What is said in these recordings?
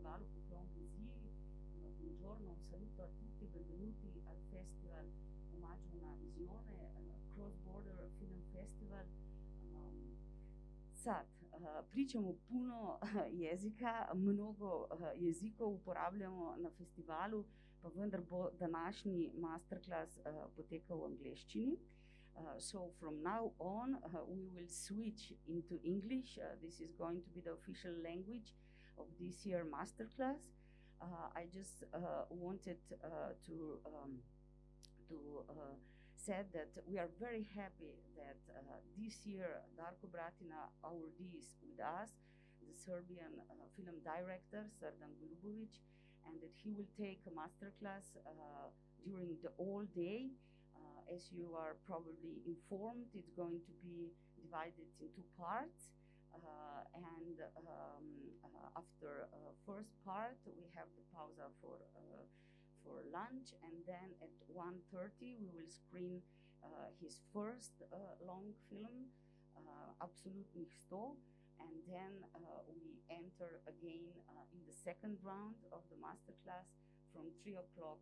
festivalu Poklon viziji. Buongiorno, un saluto a tutti, benvenuti al festival Omaggio na visione, cross-border film festival. Sad, pričamo puno jezika, mnogo jezikov uporabljamo na festivalu, pa vendar bo današnji masterclass potekal v angleščini. So from now on, we will switch into English. This is going to be the official language of this year masterclass. I just wanted to say that we are very happy that this year Darko Bratina is with us, the Serbian film director Srdan Golubović, and that he will take a masterclass during the whole day. As you are probably informed, it's going to be divided in two parts. And after first part, we have the pausa for lunch, and then at 1:30 we will screen his first long film, Absolutnih 100, and then we enter again in the second round of the masterclass from 3 o'clock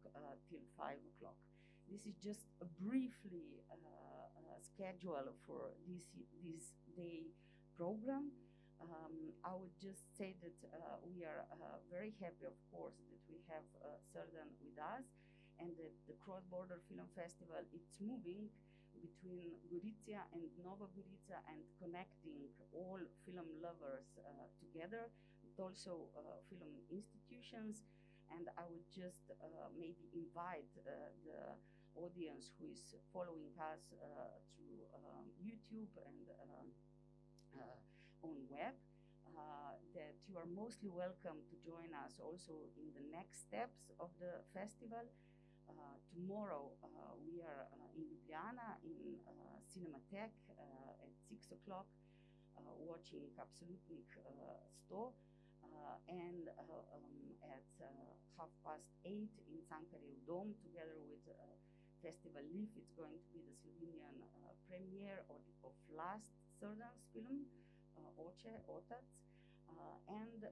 till 5 o'clock. This is just a briefly schedule for this day program. I would just say that we are very happy, of course, that we have Srdan with us, and that the Cross-Border Film Festival, it's moving between Gorica and Nova Gorica and connecting all film lovers together, but also film institutions. And I would just maybe invite the audience who is following us through YouTube and on web, that you are mostly welcome to join us also in the next steps of the festival. Tomorrow we are in Ljubljana in Cinematheque at 6 o'clock watching Absolutnih 100. And at 8:30 in Cankarjev dom, together with Festival Liv, it's going to be the Slovenian premiere of last Srdan's film, Otac. And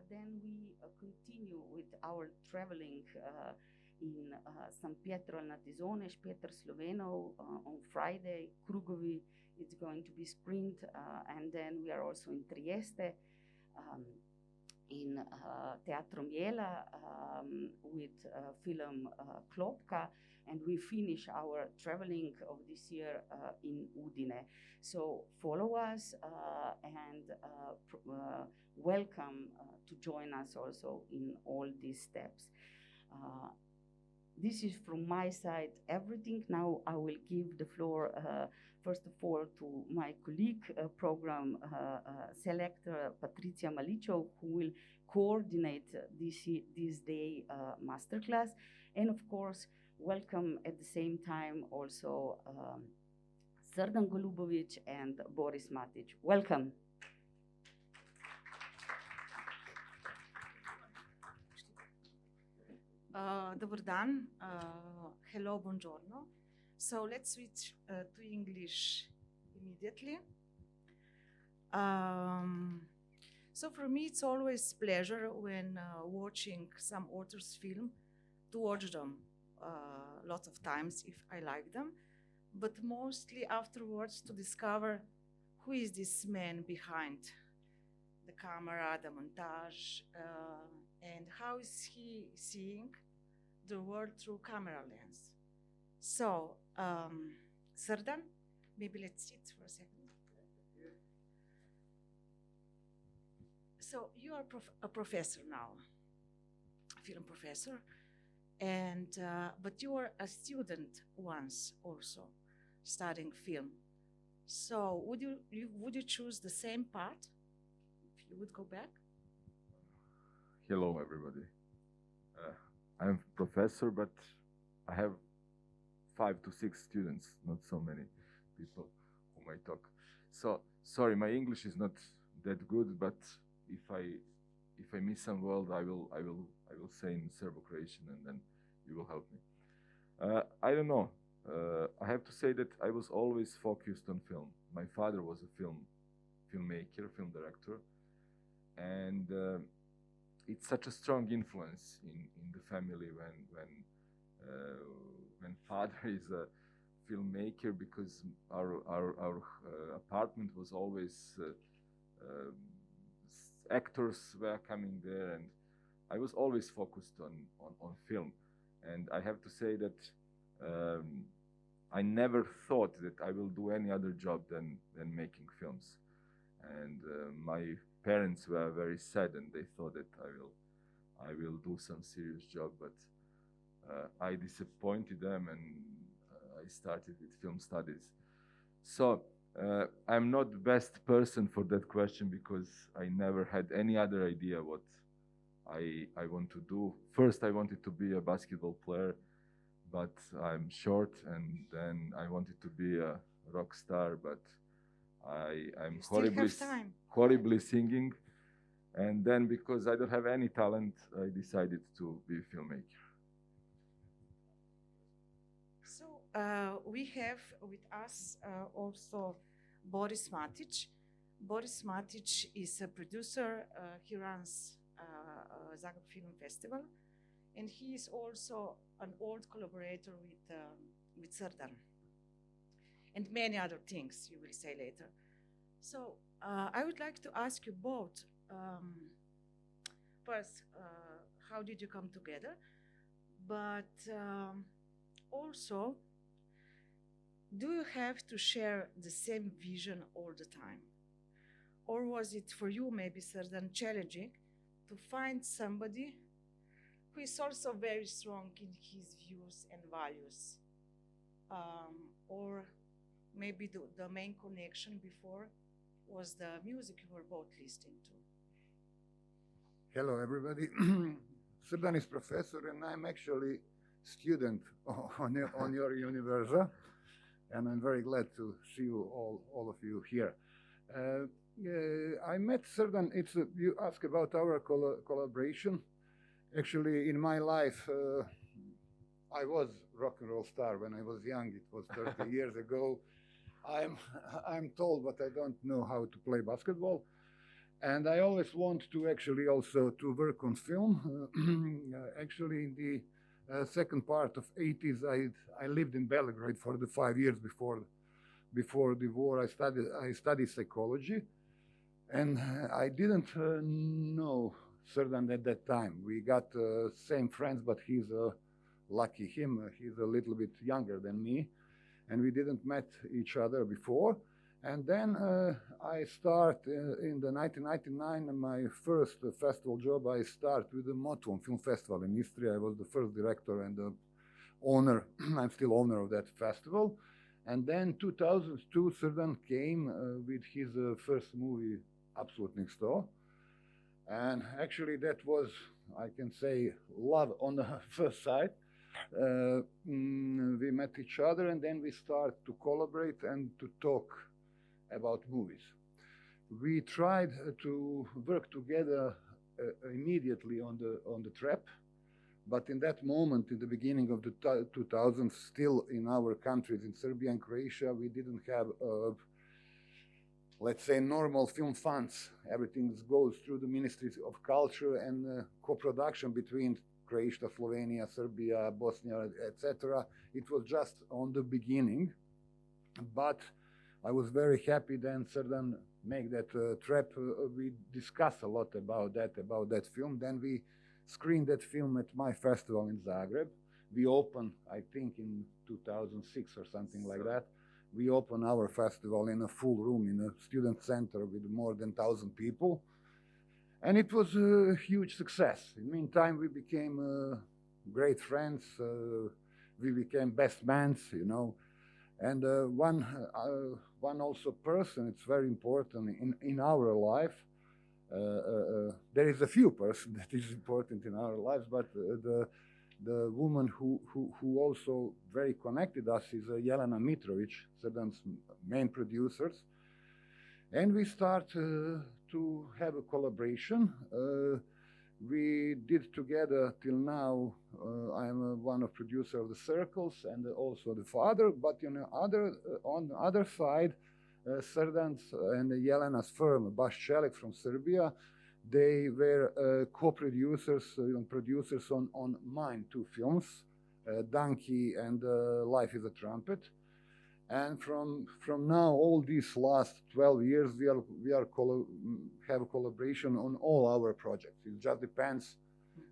then we continue with our traveling in San Pietro al Natisone, Špeter Slovenov on Friday, Krugovi, it's going to be screened, and then we are also in Trieste, in Teatro Miela with film Klopka, and we finish our traveling of this year in Udine. So follow us and welcome to join us also in all these steps. This is from my side everything. Now I will give the floor first of all to my colleague, program selector Patricia Maličov, who will coordinate this day masterclass, and of course welcome at the same time also Srdan Golubović and Boris Matić. Welcome. Dobar dan. Hello, buongiorno. So let's switch to English immediately. So for me, it's always pleasure when watching some author's film to watch them lots of times if I like them, but mostly afterwards to discover who is this man behind the camera, the montage, and how is he seeing the world through camera lens. So, Srdan, maybe let's sit for a second. So you are a professor now, a film professor, and but you were a student once also, studying film. So would you choose the same path if you would go back? Hello, everybody. I'm a professor, but I have 5 to 6 students, not so many people whom I talk. So sorry, my English is not that good, but if I miss some word, I will say in Serbo-Croatian, and then you will help me. I don't know. I have to say that I was always focused on film. My father was a filmmaker, film director, and it's such a strong influence in the family when father is a filmmaker, because our apartment was always actors were coming there, and I was always focused on film. And I have to say that I never thought that I will do any other job than making films. And my parents were very sad, and they thought that I will do some serious job, but I disappointed them, and I started with film studies. So I'm not the best person for that question, because I never had any other idea what I want to do. First, I wanted to be a basketball player, but I'm short, and then I wanted to be a rock star, but I'm horribly singing. And then, because I don't have any talent, I decided to be a filmmaker. So we have with us also Boris Matic. Boris Matic is a producer. He runs Zagreb Film Festival, and he is also an old collaborator with Srdan, and many other things you will say later. So I would like to ask you both, first, how did you come together? But also, do you have to share the same vision all the time? Or was it for you, maybe, Srdan, challenging to find somebody who is also very strong in his views and values? Or maybe the main connection before was the music you were both listening to? Hello, everybody. Srdan is professor, and I'm actually student on your university, and I'm very glad to see you all of you here. I met Srdan. You ask about our collaboration. Actually, in my life, I was rock and roll star when I was young. It was 30 years ago. I'm told, but I don't know how to play basketball. And I always want to actually also to work on film. Actually, in the second part of 80s, I lived in Belgrade for the 5 years before the war. I studied psychology, and I didn't know Srdan at that time. We got same friends, but he's lucky him. He's a little bit younger than me, and we didn't met each other before. And then I start in the 1999, my first festival job. I start with the Poklon Film Festival in Istria. I was the first director and the owner. I'm still owner of that festival. And then 2002, Srdan came with his first movie, Absolute Next Door. And actually that was, I can say, love on the first sight. We met each other, and then we start to collaborate and to talk about movies. We tried to work together immediately on the trap, but in that moment, in the beginning of the 2000s, still in our countries, in Serbia and Croatia, we didn't have let's say, normal film funds. Everything goes through the Ministries of Culture and co-production between Croatia, Slovenia, Serbia, Bosnia, etc. It was just on the beginning, but I was very happy then Srdan make that trip. We discussed a lot about that film. Then we screened that film at my festival in Zagreb. We opened, I think, in 2006 or something like that. We opened our festival in a full room in a student center with more than 1,000 people. And it was a huge success. In the meantime, we became great friends. We became best mans, you know. And one also person, it's very important in our life. There is a few persons that is important in our lives, but the woman who also very connected us is Jelena Mitrovic, Srdan's main producers. And we start to have a collaboration. We did together till now. I'm one of producer of the Circles and also the father. But on the other side, Srdan's and Jelena's firm, Baš Čelik from Serbia, they were co-producers and producers on mine two films, Donkey and Life is a Trumpet. And from now, all these last 12 years, we have a collaboration on all our projects. It just depends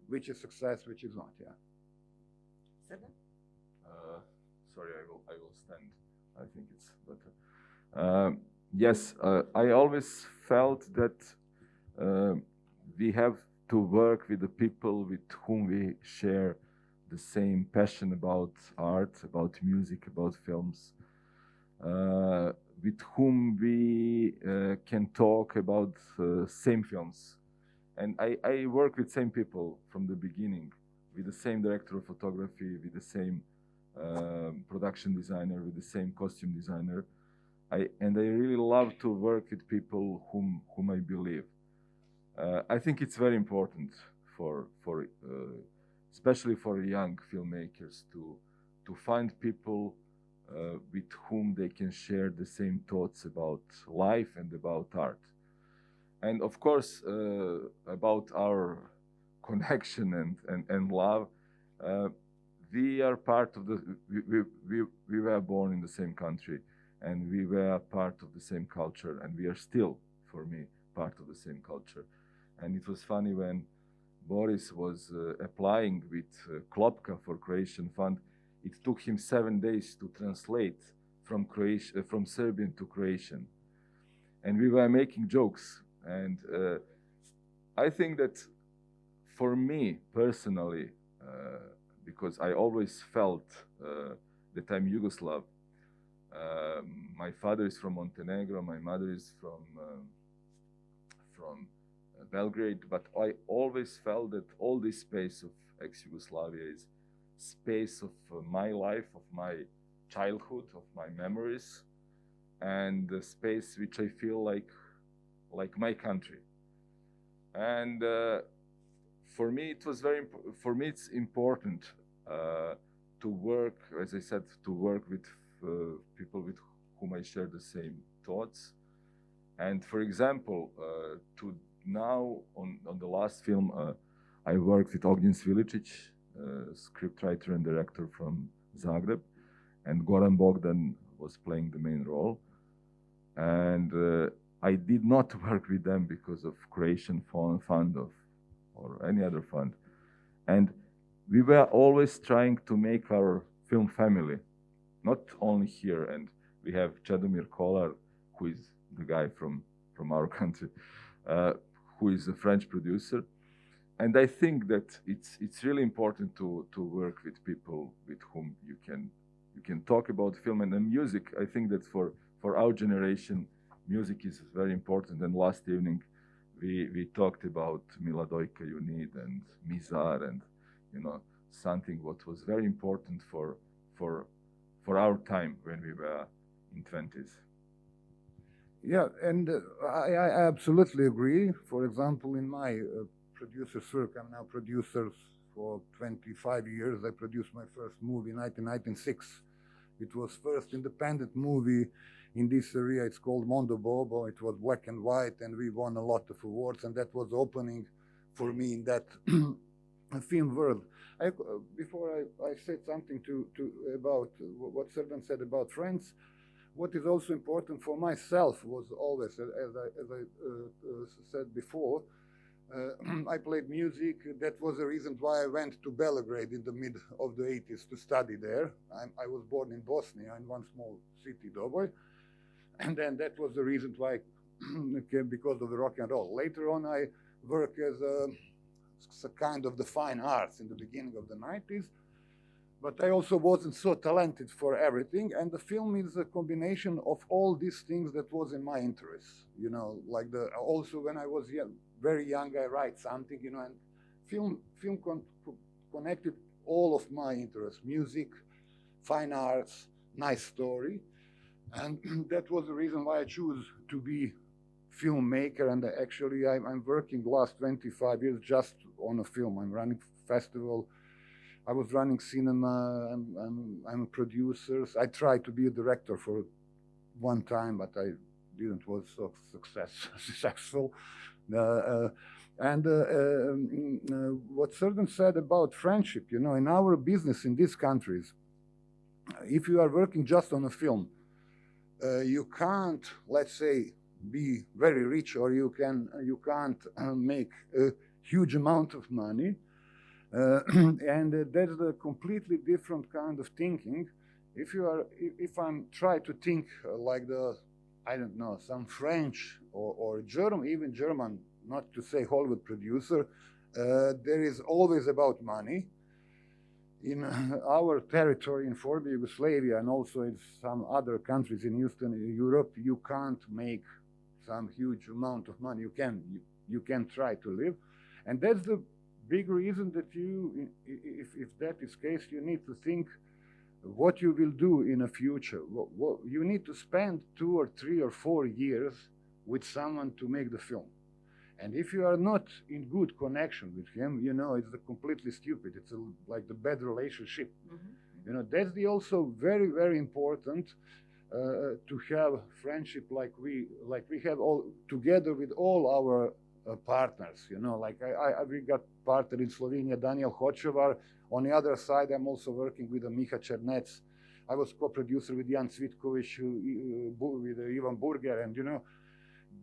which is success, which is not. Yeah. Srdan? Sorry, I will stand. I think it's better. Yes, I always felt that we have to work with the people with whom we share the same passion about art, about music, about films. With whom we can talk about same films. And I work with same people from the beginning, with the same director of photography, with the same production designer, with the same costume designer. And I really love to work with people whom I believe. I think it's very important for especially for young filmmakers to find people with whom they can share the same thoughts about life and about art. And of course, about our connection and love, we are part of we were born in the same country, and we were part of the same culture, and we are still, for me, part of the same culture. And it was funny when Boris was applying with Klopka for Croatian Fund. It took him 7 days to translate from Serbian to Croatian. And we were making jokes. And I think that for me personally, because I always felt that I'm Yugoslav, my father is from Montenegro, my mother is from Belgrade, but I always felt that all this space of ex-Yugoslavia is space of my life, of my childhood, of my memories, and the space which I feel like my country. And for me, it's important to work, as I said, to work with people with whom I share the same thoughts. And for example, now on the last film, I worked with Ognjen Svilicic, scriptwriter and director from Zagreb, and Goran Bogdan was playing the main role. And I did not work with them because of Croatian fund or any other fund. And we were always trying to make our film family, not only here. And we have Čedomir Kolar, who is the guy from our country, who is a French producer. And I think that it's really important to work with people with whom you can talk about film and music. I think that for our generation, music is very important. And last evening, we talked about Miladojka You Need and Mizar, and something what was very important for our time when we were in 20s. Yeah, and I absolutely agree. For example, in my producer's work, I'm now producer for 25 years. I produced my first movie in 1996. It was first independent movie in this area. It's called Mondo Bobo. It was black and white, and we won a lot of awards, and that was opening for me in that film world. Before I said something about what Srdan said about friends, what is also important for myself was always, as I said before, I played music. That was the reason why I went to Belgrade in the mid of the 80s to study there. I was born in Bosnia, in one small city, Doboj, and then that was the reason why, because of the rock and roll. Later on, I worked as a kind of the fine arts in the beginning of the 90s, but I also wasn't so talented for everything, and the film is a combination of all these things that was in my interest, you know, like also when I was very young, I write something, you know, and film connected all of my interests: music, fine arts, nice story, and that was the reason why I choose to be filmmaker. And actually I'm working last 25 years just on a film. I'm running festival, I was running cinema, I'm a producer. I tried to be a director for one time, but I didn't was so successful. What Srdan said about friendship, you know, in our business in these countries, if you are working just on a film, you can't, let's say, be very rich, or you can't make a huge amount of money, and that's a completely different kind of thinking. If I'm trying to think like I don't know, some French or German, even German, not to say Hollywood producer, there is always about money. In our territory in former Yugoslavia, and also in some other countries in Eastern Europe, you can't make some huge amount of money. You can try to live, and that's the big reason that if that is the case, you need to think what you will do in the future. You need to spend 2 or 3 or 4 years with someone to make the film. And if you are not in good connection with him, you know, it's completely stupid. It's like the bad relationship. Mm-hmm. You know, that's also very, very important to have friendship like we have all together with all our partners. You know, like we got partner in Slovenia, Daniel Hočevar. On the other side, I'm also working with Miha Černec. I was co-producer with Jan Cvitković, with Ivan Burger, and you know,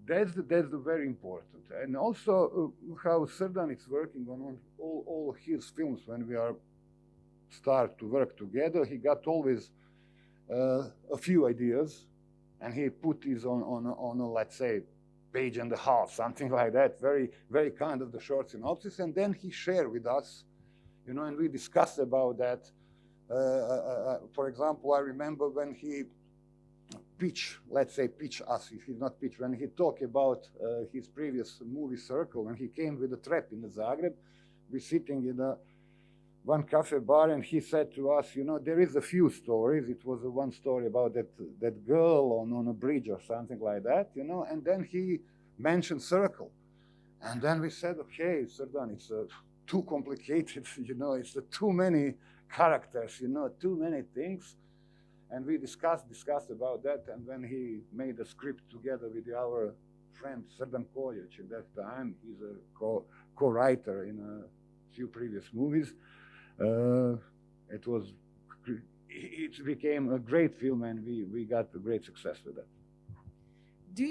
that's the very important. And also how Srdan is working on all his films. When we start to work together, he got always a few ideas, and he put these on a, let's say, page and a half, something like that, very, very kind of the short synopsis, and then he shared with us, you know, and we discussed about that. For example, I remember when he pitch us, if he's not pitch, when he talked about his previous movie Circle, when he came with a trap in Zagreb, we're sitting in one cafe bar, and he said to us, you know, there is a few stories. It was one story about that girl on a bridge or something like that, you know, and then he mentioned Circle. And then we said, okay, Srdan, it's too complicated, you know, it's too many characters, you know, too many things. And we discussed about that, and when he made a script together with our friend Srdan Golubović, at that time, he's a co-writer in a few previous movies. It became a great film, and we got a great success with that. Do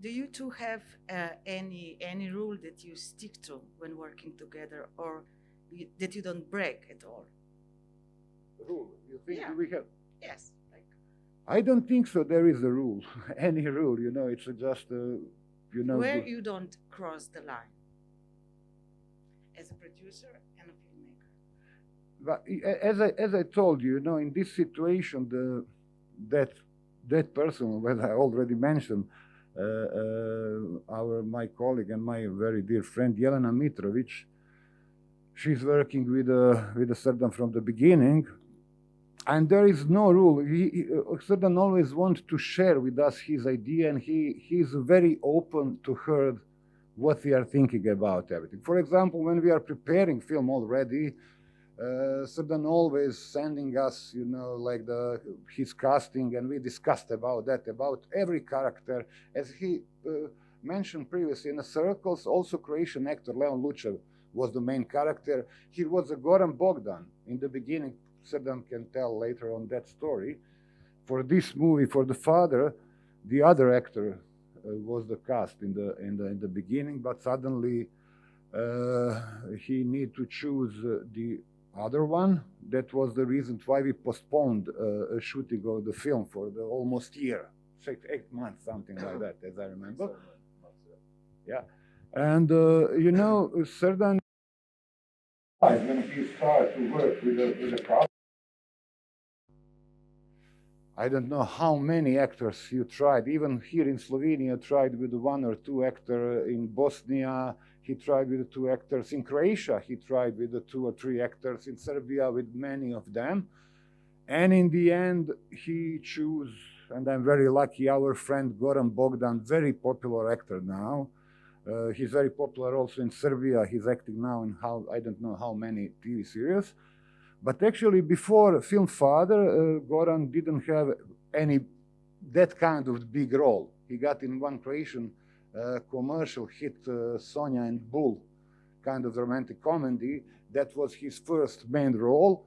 you two have any rule that you stick to when working together, or that you don't break at all? Rule? You think Yeah. we have? Yes. I don't think so. There is a rule, any rule. You know, it's just you know. Where you don't cross the line as a producer and a filmmaker. But as I told you, you know, in this situation, that person, that I already mentioned, my colleague and my very dear friend Jelena Mitrovic, she's working with Srdan from the beginning. And there is no rule. Srdan always wants to share with us his idea, and he's very open to hear what we are thinking about everything. For example, when we are preparing film already, Srdan always sending us, like his casting, and we discussed about that, about every character. As he mentioned previously, in the circles, also Croatian actor Leon Lucev was the main character. He was a Goran Bogdan. In the beginning, Srdan can tell later on that story. For this movie, for the father, the other actor was the cast in the beginning, but suddenly he need to choose the other one. That was the reason why we postponed shooting of the film for the almost year, 8 months, something like that, as I remember. Yeah, and Srdan, when he started to work with the cast, I don't know how many actors you tried. Even here in Slovenia, tried with 1 or 2 actors. In Bosnia, he tried with 2 actors. In Croatia, he tried with 2 or 3 actors. In Serbia, with many of them. And in the end, he chose, and I'm very lucky, our friend Goran Bogdan, very popular actor now. He's very popular also in Serbia. He's acting now in I don't know how many TV series. But actually, before Film Father, Goran didn't have any that kind of big role. He got in one Croatian commercial hit, Sonia and Bull, kind of romantic comedy. That was his first main role.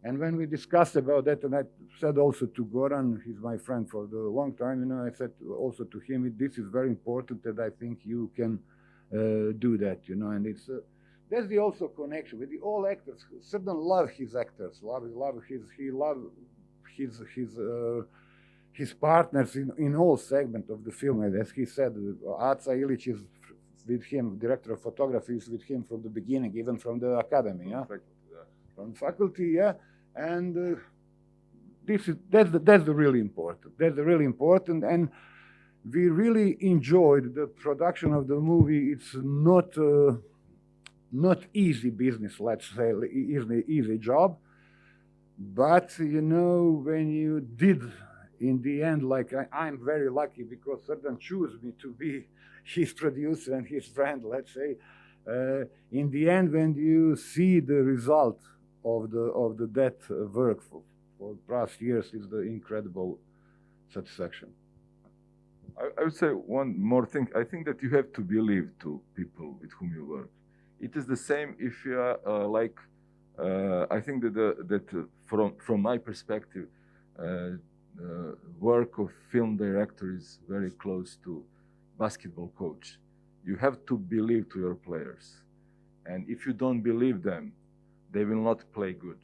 And when we discussed about that, and I said also to Goran, he's my friend for the long time, I said also to him, this is very important, that I think you can do that, and it's that's the also connection with the all actors. Srdan love his actors, he love his partners in all segment of the film. As he said, Aca Ilić is with him, director of photography is with him from the beginning, even from the academy, from faculty, yeah. And that's the really important. That's the really important, and we really enjoyed the production of the movie. It's not easy business, let's say, easy job. But, when you did, in the end, like I'm very lucky because Srdan chose me to be his producer and his friend, let's say. In the end, when you see the result of that work for past years, is the incredible satisfaction. I would say one more thing. I think that you have to believe to people with whom you work. It is the same if you are I think that from my perspective, work of film director is very close to basketball coach. You have to believe to your players, and if you don't believe them, they will not play good.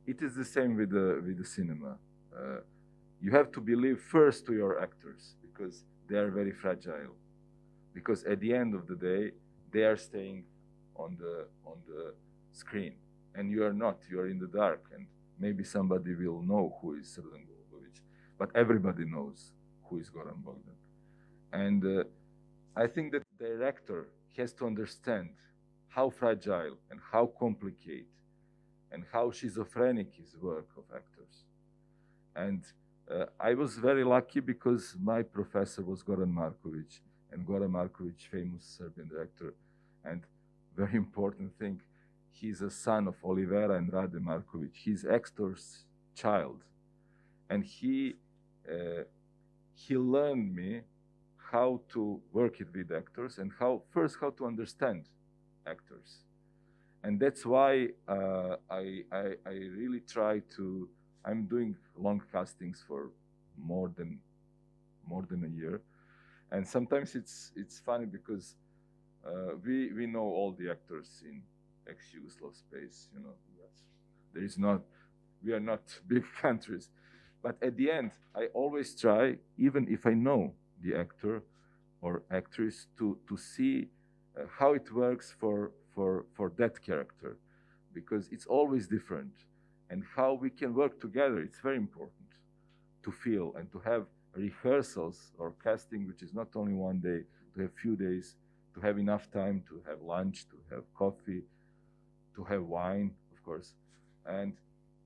It is the same with the cinema. You have to believe first to your actors because they are very fragile. Because at the end of the day, they are staying on the screen, and you are not. You are in the dark, and maybe somebody will know who is Srdan Golubović, but everybody knows who is Goran Bogdan. And I think that the director has to understand how fragile and how complicated and how schizophrenic is work of actors. And I was very lucky because my professor was Goran Marković, and Goran Marković, famous Serbian director, and very important thing, he's a son of Olivera and Rade Marković. He's Hector's child, and he learned me how to work it with actors and how to understand actors. And that's why I really try to. I'm doing long castings for more than a year, and sometimes it's funny because we know all the actors in ex-Yugoslav space. There is not. We are not big countries, but at the end, I always try, even if I know the actor or actress, to see how it works for that character, because it's always different, and how we can work together. It's very important to feel and to have rehearsals or casting, which is not only one day, to have few days, to have enough time to have lunch, to have coffee, to have wine, of course, and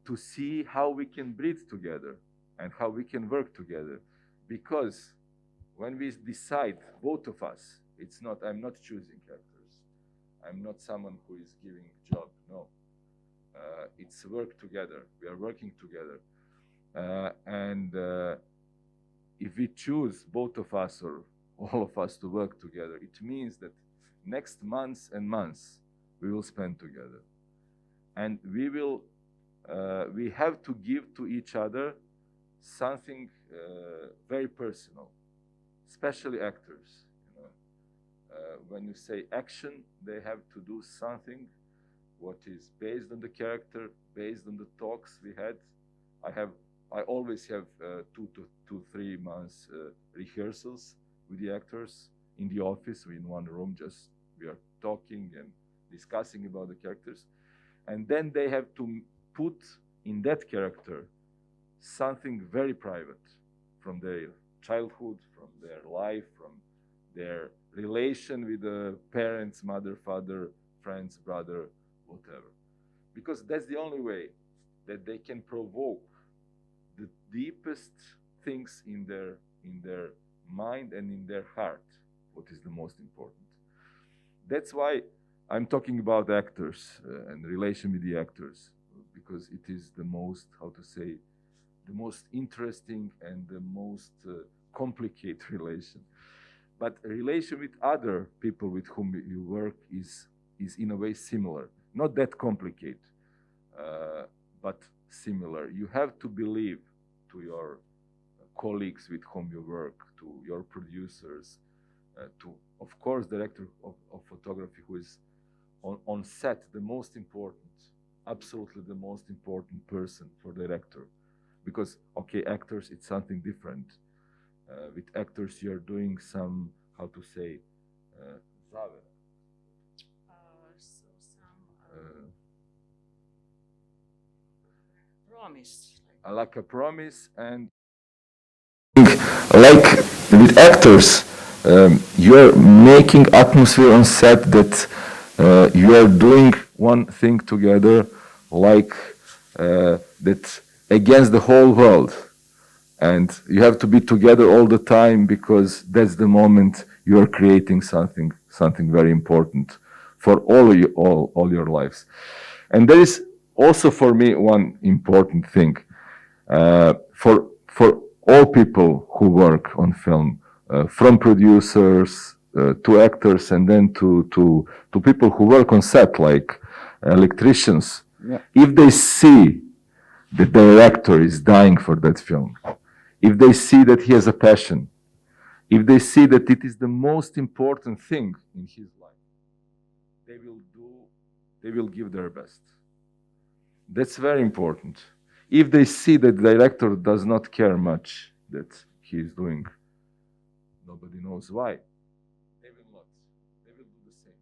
to see how we can breathe together and how we can work together. Because when we decide, both of us, I'm not choosing characters. I'm not someone who is giving a job, no. It's work together. We are working together. And if we choose, both of us or all of us, to work together, it means that next months and months we will spend together. And we have to give to each other something very personal, especially actors. You know, when you say action, they have to do something what is based on the character, based on the talks we had. I always have 2 to 3 months rehearsals with the actors in the office. We're in one room, just we are talking and discussing about the characters. And then they have to put in that character something very private from their childhood, from their life, from their relation with the parents, mother, father, friends, brother, whatever. Because that's the only way that they can provoke the deepest things in their mind and in their heart, what is the most important. That's why I'm talking about actors and relation with the actors, because it is the most, how to say, the most interesting and the most complicated relation. But a relation with other people with whom you work is in a way similar. Not that complicated, but similar. You have to believe to your colleagues with whom you work, to your producers, to, of course, director of photography, who is on set the most important, absolutely the most important person for director. Because, okay, actors, it's something different. With actors, you're doing some, how to say, promise. Like a promise, and like with actors, you're making atmosphere on set that you are doing one thing together, like that against the whole world. And you have to be together all the time, because that's the moment you are creating something very important for all your lives. And there is also for me one important thing for all people who work on film, from producers to actors, and then to people who work on set, like electricians. Yeah. If they see the director is dying for that film, if they see that he has a passion, if they see that it is the most important thing in his life, they will give their best. That's very important. If they see that the director does not care much that he is doing, nobody knows why, they will not. They will do the same.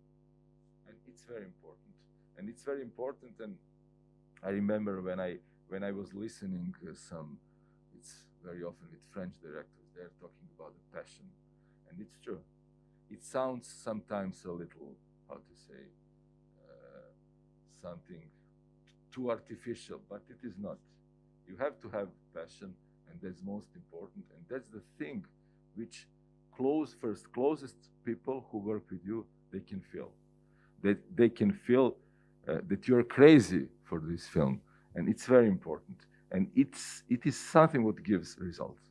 And it's very important. And it's very important. And I remember when I was listening some, it's very often with French directors, they're talking about the passion. And it's true. It sounds sometimes a little, how to say, something too artificial, but it is not. You have to have passion, and that's most important. And that's the thing which closest people who work with you, they can feel. That they can feel that you're crazy for this film. And it's very important. And it is something what gives results.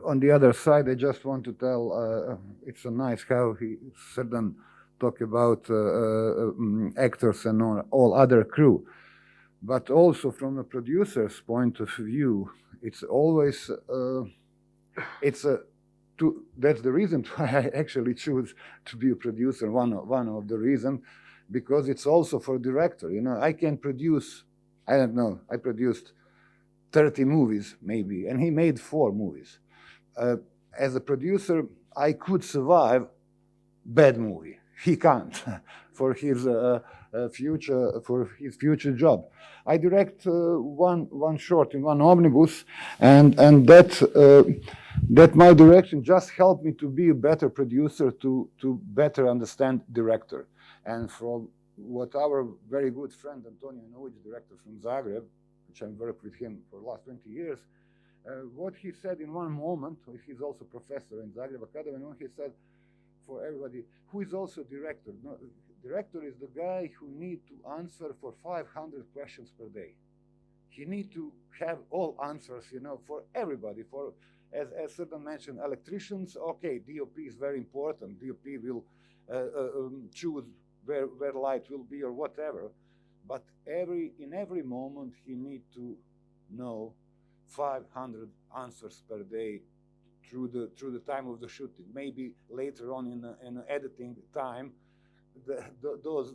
On the other side, I just want to tell, it's so nice how Srdan talk about actors and all other crew. But also from a producer's point of view, it's always, that's the reason why I actually choose to be a producer, one of the reasons, because it's also for director. You know, I can produce, I don't know, I produced 30 movies maybe, and he made 4 movies. As a producer, I could survive bad movie. He can't for his future job. I direct one short in one omnibus, and that my direction just helped me to be a better producer, to better understand director. And from what our very good friend Antonio Nović, director from Zagreb, which I've worked with him for the last 20 years, what he said in one moment, he's also professor in Zagreb Academy, and he said, for everybody who is also director, Director is the guy who need to answer for 500 questions per day. He need to have all answers, you know, for everybody. For, as Srdan mentioned, electricians, okay, DOP is very important. DOP will choose where light will be or whatever. But in every moment, he need to know 500 answers per day through the time of the shooting. Maybe later on in editing time, those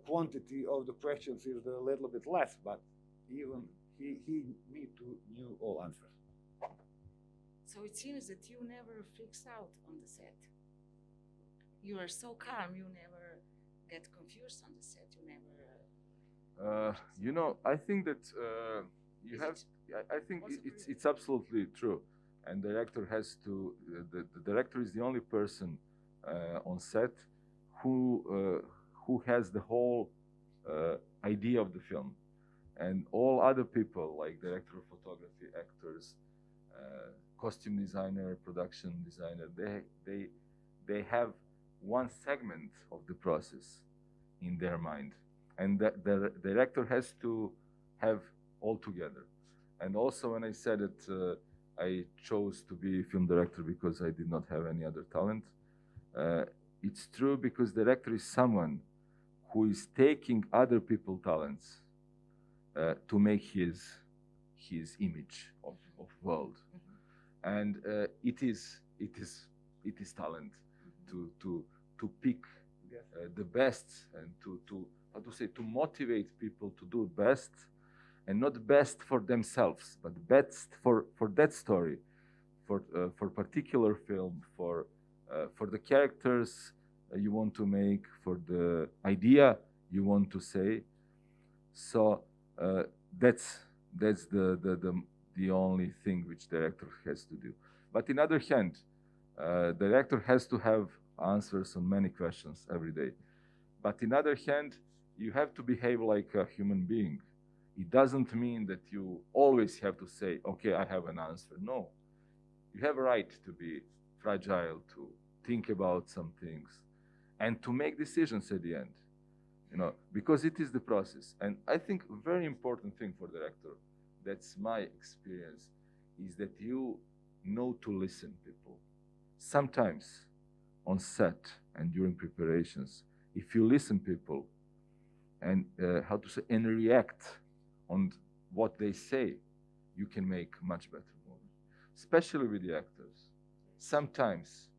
quantity of the questions is a little bit less, but even he need to know all answers. So it seems that you never freaks out on the set. You are so calm. You never get confused on the set. You never. You know, I think that you have. I think it's absolutely true, and the director has to. The director is the only person on set who has the whole idea of the film, and all other people like director of photography, actors, costume designer, production designer, they have one segment of the process in their mind, and the director has to have all together. And also, when I said that I chose to be a film director because I did not have any other talent, it's true because the director is someone who is taking other people's talents to make his image of world, and it is talent to pick the best and to motivate people to do best, and not best for themselves, but best for that story, for particular film, for the characters you want to make, for the idea you want to say. So that's the only thing which director has to do. But in other hand, director has to have answers on many questions every day. But in other hand, you have to behave like a human being. It doesn't mean that you always have to say, okay, I have an answer. No. You have a right to be fragile, to think about some things, and to make decisions at the end. You know, because it is the process. And I think a very important thing for director, that's my experience, is that you know to listen people. Sometimes on set and during preparations, if you listen people and and react on what they say, you can make much better movie, especially with the actors. Sometimes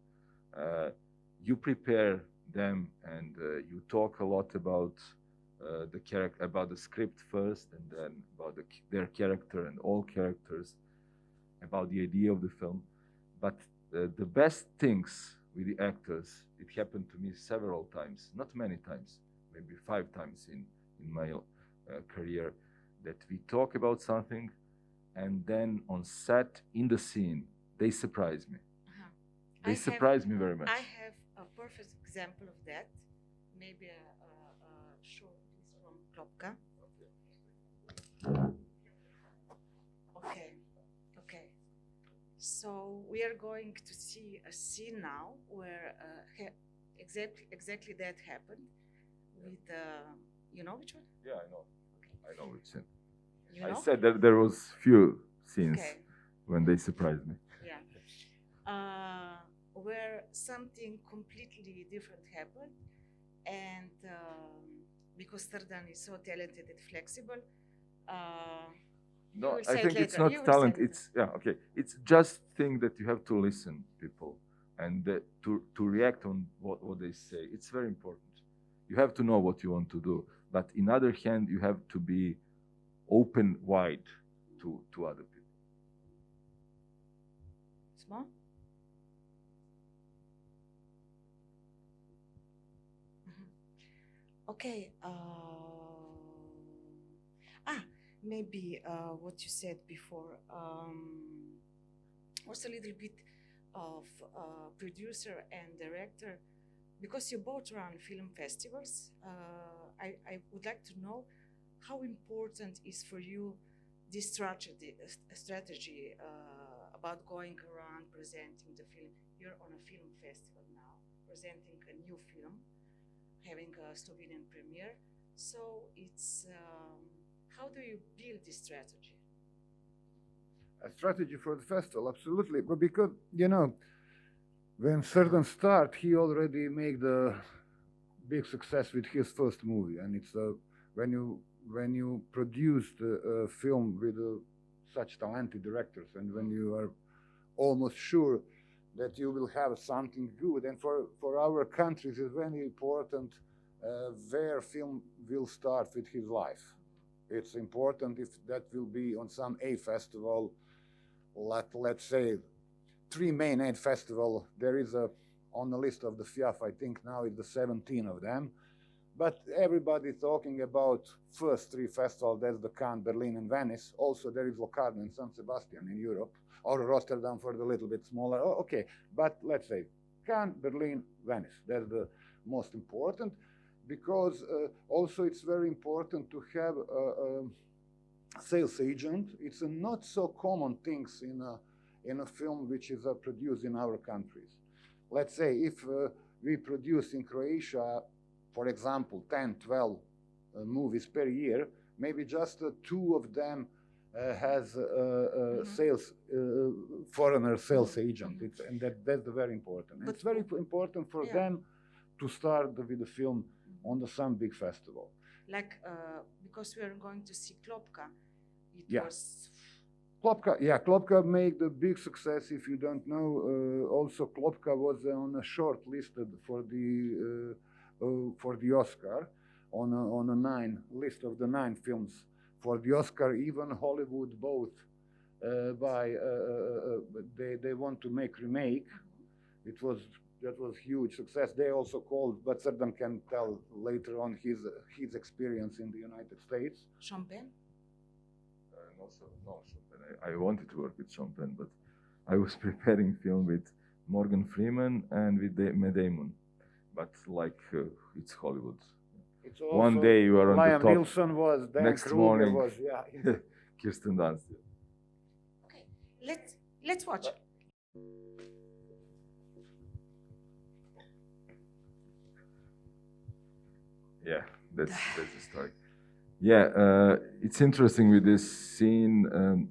you prepare them and you talk a lot about about the script first, and then about their character and all characters, about the idea of the film. But the best things with the actors, it happened to me several times, not many times, maybe 5 times in my career, that we talk about something, and then on set, in the scene, they surprise me. They surprise me very much. I have a perfect example of that. Maybe a short piece from Klopka. Okay. So we are going to see a scene now where exactly that happened with you know which one? Yeah, I know. Okay. I know which scene. You know? I said that there was few scenes when they surprised me. Yeah. Where something completely different happened, and because Srdan is so talented and flexible, no, I think it's not talent. It's It's just thing that you have to listen people, and to react on what they say. It's very important. You have to know what you want to do, but in other hand, you have to be open wide to other people. Small. Okay. Maybe what you said before was a little bit of producer and director, because you both run film festivals. I would like to know how important is for you this strategy about going around presenting the film. You're on a film festival now, presenting a new film. having a Slovenian premiere. So it's how do you build this strategy? A strategy for the festival, absolutely. But because, you know, when Srdan started, he already made a big success with his first movie. And it's when you produce a film with such talented directors, and when you are almost sure that you will have something good. And for our countries, it's very important where film will start with his life. It's important if that will be on some A festival, let's say 3 main aid festival. There is on the list of the FIAF, I think now it's the 17 of them. But everybody talking about first 3 festivals, that's the Cannes, Berlin, and Venice. Also, there is Locarno and San Sebastian in Europe, or Rotterdam for the little bit smaller. Oh, okay, but let's say Cannes, Berlin, Venice. That's the most important, because also it's very important to have a sales agent. It's a not so common things in a film which is produced in our countries. Let's say if we produce in Croatia, for example, 10, 12 movies per year, maybe just 2 of them has sales, foreigner sales agent. And that's very important. But it's very important for them to start with the film on some big festival. Like, because we are going to see Klopka, it was... Klopka made a big success. If you don't know, also Klopka was on a short listed for the Oscar, on a 9 list of the 9 films for the Oscar. Even Hollywood both they want to make remake. That was huge success. They also called, but Srdan can tell later on his experience in the United States. Champagne? No, Champagne. I wanted to work with Champagne, but I was preparing film with Morgan Freeman and with Matt Damon. But like it's Hollywood. It's one day you are on Liam the top. Neeson was, Dan next Kruger morning was, Kirsten Dunst. Okay, let's watch it. Yeah, that's the story. Yeah, it's interesting with this scene.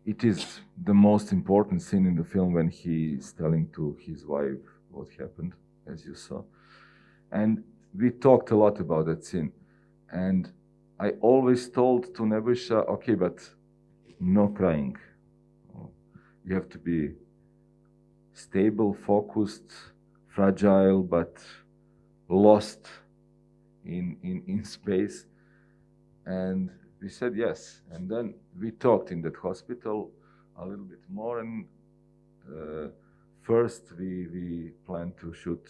It is the most important scene in the film when he is telling to his wife what happened, as you saw. And we talked a lot about that scene. And I always told to Nebojša, okay, but no crying. You have to be stable, focused, fragile, but lost in space. And we said yes. And then we talked in that hospital a little bit more. And first we planned to shoot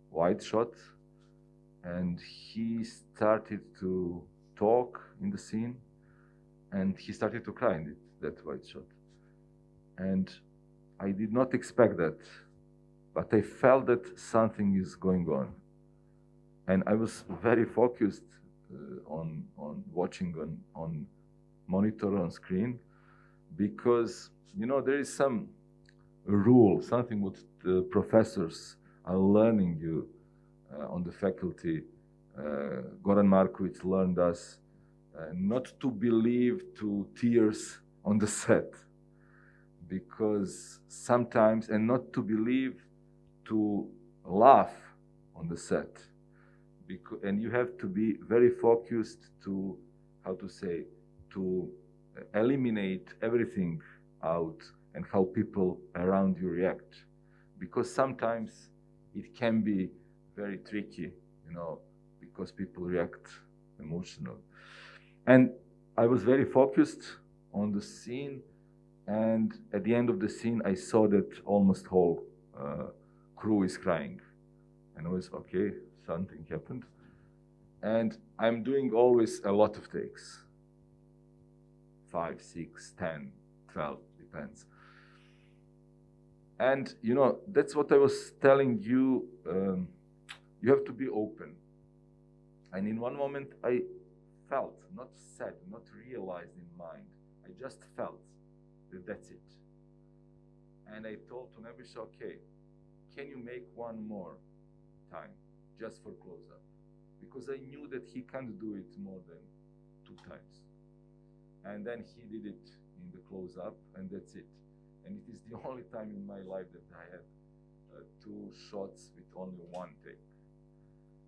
wide shot. And he started to talk in the scene. And he started to cry in that wide shot. And I did not expect that. But I felt that something is going on. And I was very focused on watching on monitor, on screen, because, you know, there is some rule, something what the professors are learning you on the faculty. Goran Markovic learned us not to believe to tears on the set, because sometimes, and not to believe to laugh on the set. And you have to be very focused to, how to say, to eliminate everything out and how people around you react. Because sometimes it can be very tricky, you know, because people react emotionally. And I was very focused on the scene, and at the end of the scene, I saw that almost whole crew is crying. And I was, okay, something happened. And I'm doing always a lot of takes. 5, 6, 10, 12, depends. And, you know, that's what I was telling you. You have to be open. And in one moment, I felt, not said, not realized in mind, I just felt that that's it. And I told to Nebojša, okay, can you make one more time, just for close-up, because I knew that he can't do it more than 2 times. And then he did it in the close-up, and that's it. And it is the only time in my life that I had 2 shots with only 1 take.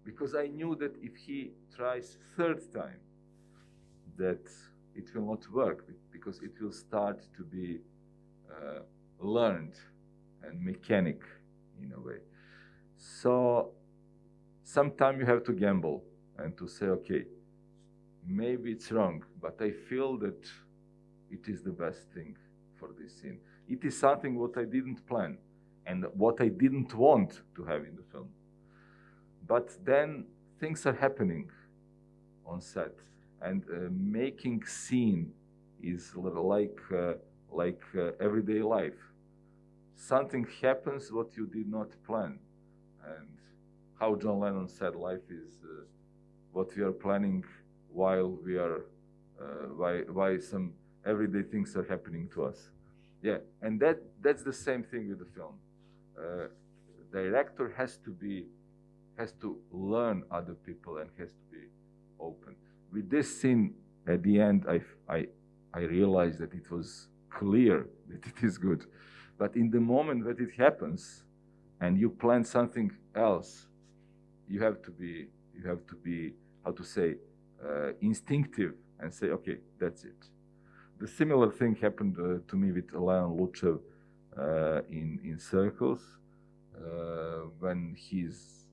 Because I knew that if he tries 3rd time, that it will not work, because it will start to be learned and mechanic in a way. So sometimes you have to gamble and to say, okay, maybe it's wrong, but I feel that it is the best thing for this scene. It is something what I didn't plan and what I didn't want to have in the film. But then things are happening on set, and making scene is like everyday life. Something happens what you did not plan, and how John Lennon said, life is what we are planning while we are, why some everyday things are happening to us. Yeah, and that's the same thing with the film. Director has to learn other people and has to be open. With this scene, at the end, I realized that it was clear that it is good. But in the moment that it happens, and you plan something else, you have to be, how to say, instinctive and say, okay, that's it. The similar thing happened to me with Leon Lucev in Circles, when he's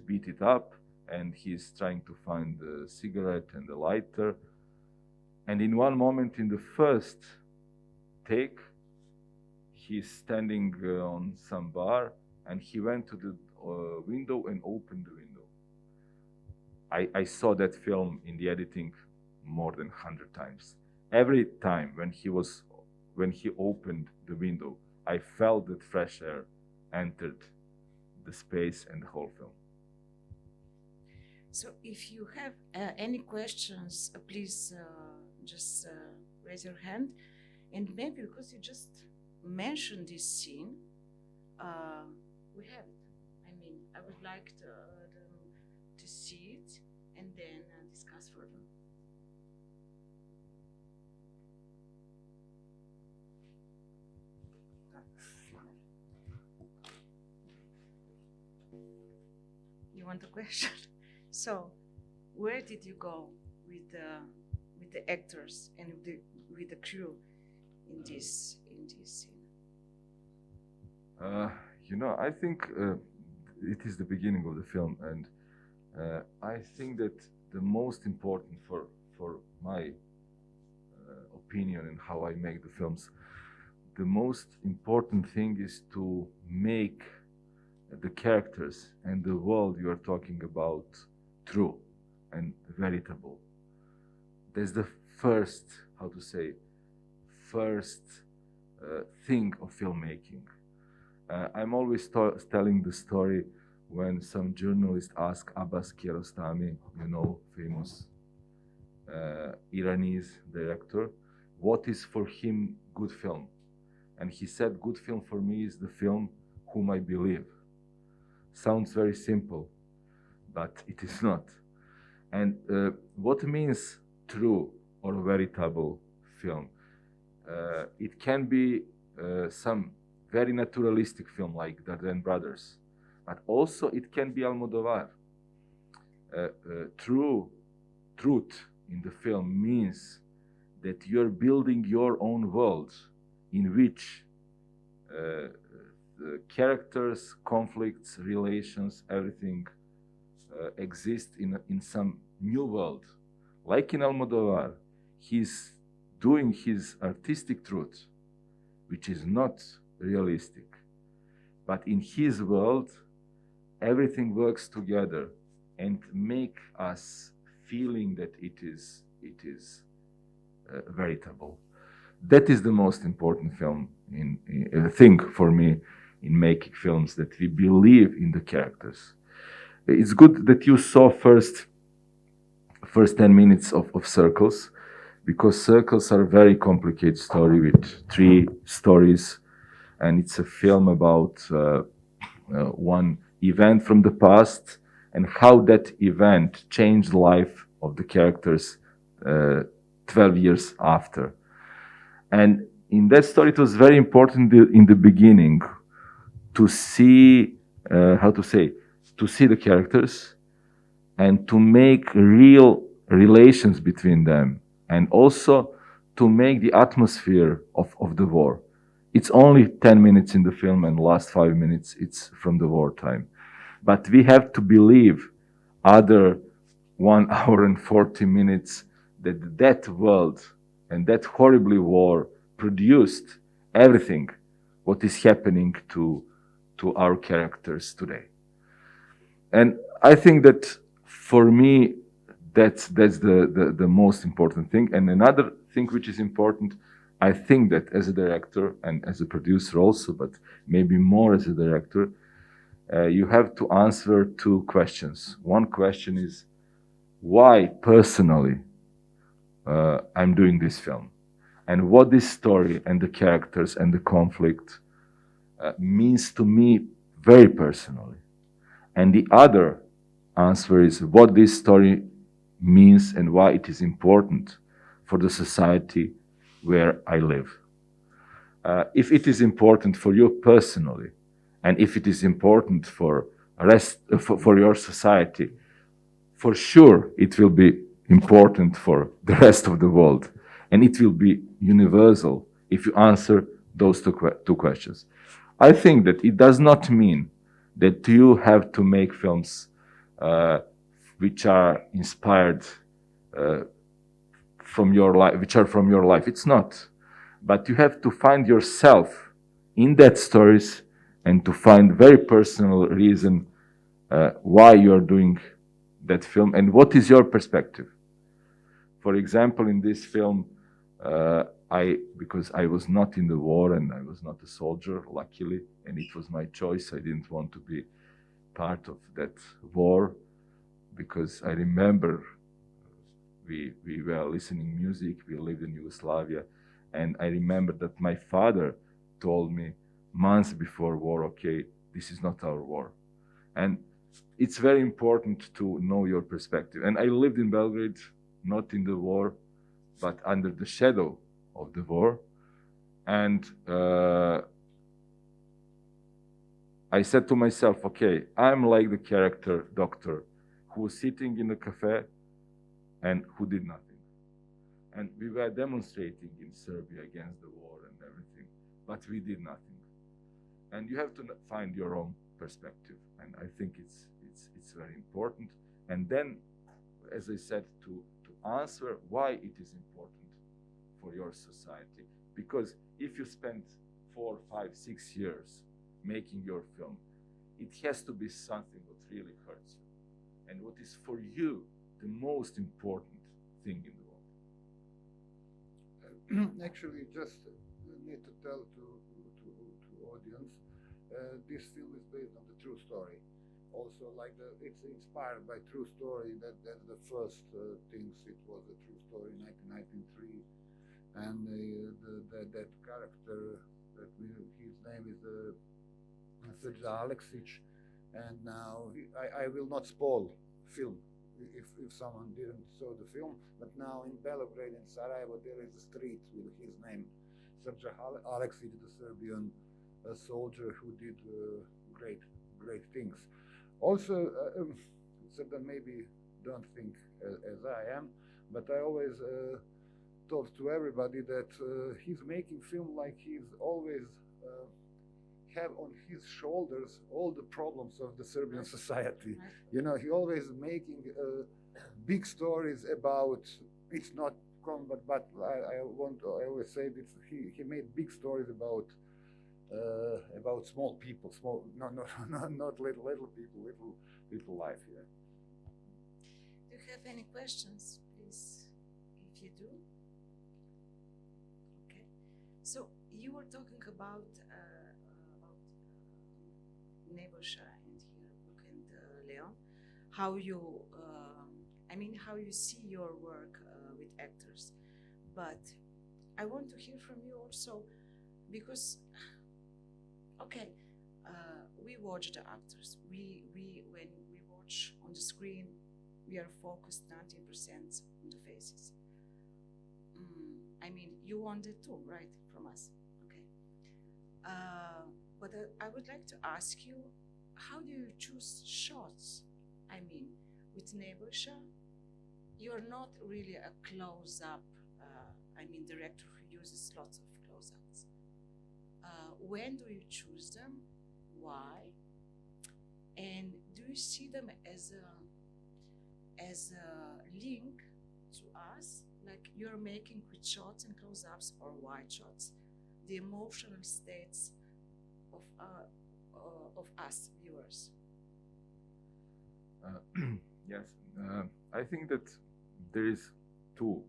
beat it up and he's trying to find the cigarette and the lighter. And in one moment, in the first take, he's standing on some bar, and he went to the window and opened the window. I saw that film in the editing more than 100 times. Every time when he opened the window, I felt that fresh air entered the space and the whole film. So if you have any questions, please just raise your hand. And maybe because you just mentioned this scene, we have it. I mean, I would like to see it and then discuss further. You want a question? So, where did you go with the actors and with the crew in this scene? I think it is the beginning of the film, and I think that the most important for my opinion and how I make the films, the most important thing is to make the characters and the world you are talking about true and veritable. That's the first, thing of filmmaking. I'm always telling the story when some journalist asked Abbas Kiarostami, famous Iranese director, what is for him good film? And he said, good film for me is the film whom I believe. Sounds very simple, but it is not. And what means true or veritable film? It can be some very naturalistic film like Dardenne Brothers, but also it can be Almodovar. Truth in the film means that you're building your own world in which characters, conflicts, relations, everything exists in some new world. Like in Almodovar, he's doing his artistic truth, which is not realistic. But in his world, everything works together and make us feeling that it is veritable. That is the most important thing for me in making films, that we believe in the characters. It's good that you saw first 10 minutes of Circles, because Circles are a very complicated story with 3 stories, and it's a film about one event from the past and how that event changed the life of the characters 12 years after. And in that story, it was very important in the beginning to see, to see the characters and to make real relations between them, and also to make the atmosphere of the war. It's only 10 minutes in the film, and last 5 minutes it's from the wartime. But we have to believe other 1 hour and 40 minutes that world and that horribly war produced everything what is happening to our characters today. And I think that for me, that's the most important thing. And another thing which is important, I think that as a director and as a producer also, but maybe more as a director, you have to answer 2 questions. One question is, why personally I'm doing this film? And what this story and the characters and the conflict means to me very personally. And the other answer is what this story means and why it is important for the society where I live. If it is important for you personally, and if it is important for your society, for sure it will be important for the rest of the world, and it will be universal if you answer those 2 questions. I think that it does not mean that you have to make films which are inspired from your life, which are from your life. It's not. But you have to find yourself in that stories and to find very personal reason why you are doing that film and what is your perspective. For example, in this film, because I was not in the war and I was not a soldier, luckily, and it was my choice. I didn't want to be part of that war, because I remember we were listening music, we lived in Yugoslavia, and I remember that my father told me months before war, okay, this is not our war. And it's very important to know your perspective. And I lived in Belgrade, not in the war, but under the shadow of the war. And I said to myself, okay, I'm like the character doctor who was sitting in a cafe and who did nothing. And we were demonstrating in Serbia against the war and everything, but we did nothing. And you have to find your own perspective. And I think it's very important. And then, as I said, to answer why it is important for your society. Because if you spend 4, 5, 6 years making your film, it has to be something that really hurts you. And what is for you the most important thing in the world? Actually, just need to tell to audience, this film is based on the true story. Also, like it's inspired by true story. That's the first things. It was a true story, 1993, and that character his name is Srdan Golubović, and now I will not spoil film if someone didn't saw the film. But now in Belgrade, in Sarajevo, there is a street with his name, Srdan Golubović, the Serbian soldier who did great things. Also, Srdan maybe don't think as I am, but I always talk to everybody that he's making film like he's always have on his shoulders all the problems of the Serbian society. You know, he always making big stories about, it's not common, but I always say that he made big stories about small people, not little people, little life here. Do you have any questions, please? If you do. Okay. So you were talking about Nebojša and here Luke and Leon, how you see your work with actors, but I want to hear from you also, because okay, we watch the actors. We when we watch on the screen, we are focused 90% on the faces. I mean, you want it too, right, from us? Okay. But I would like to ask you, how do you choose shots? I mean, with Nebojša, you're not really a close-up, director who uses lots of close-ups. When do you choose them? Why? And do you see them as a link to us, like you're making with shots and close-ups or wide shots, the emotional states of us viewers? Yes, I think that there is two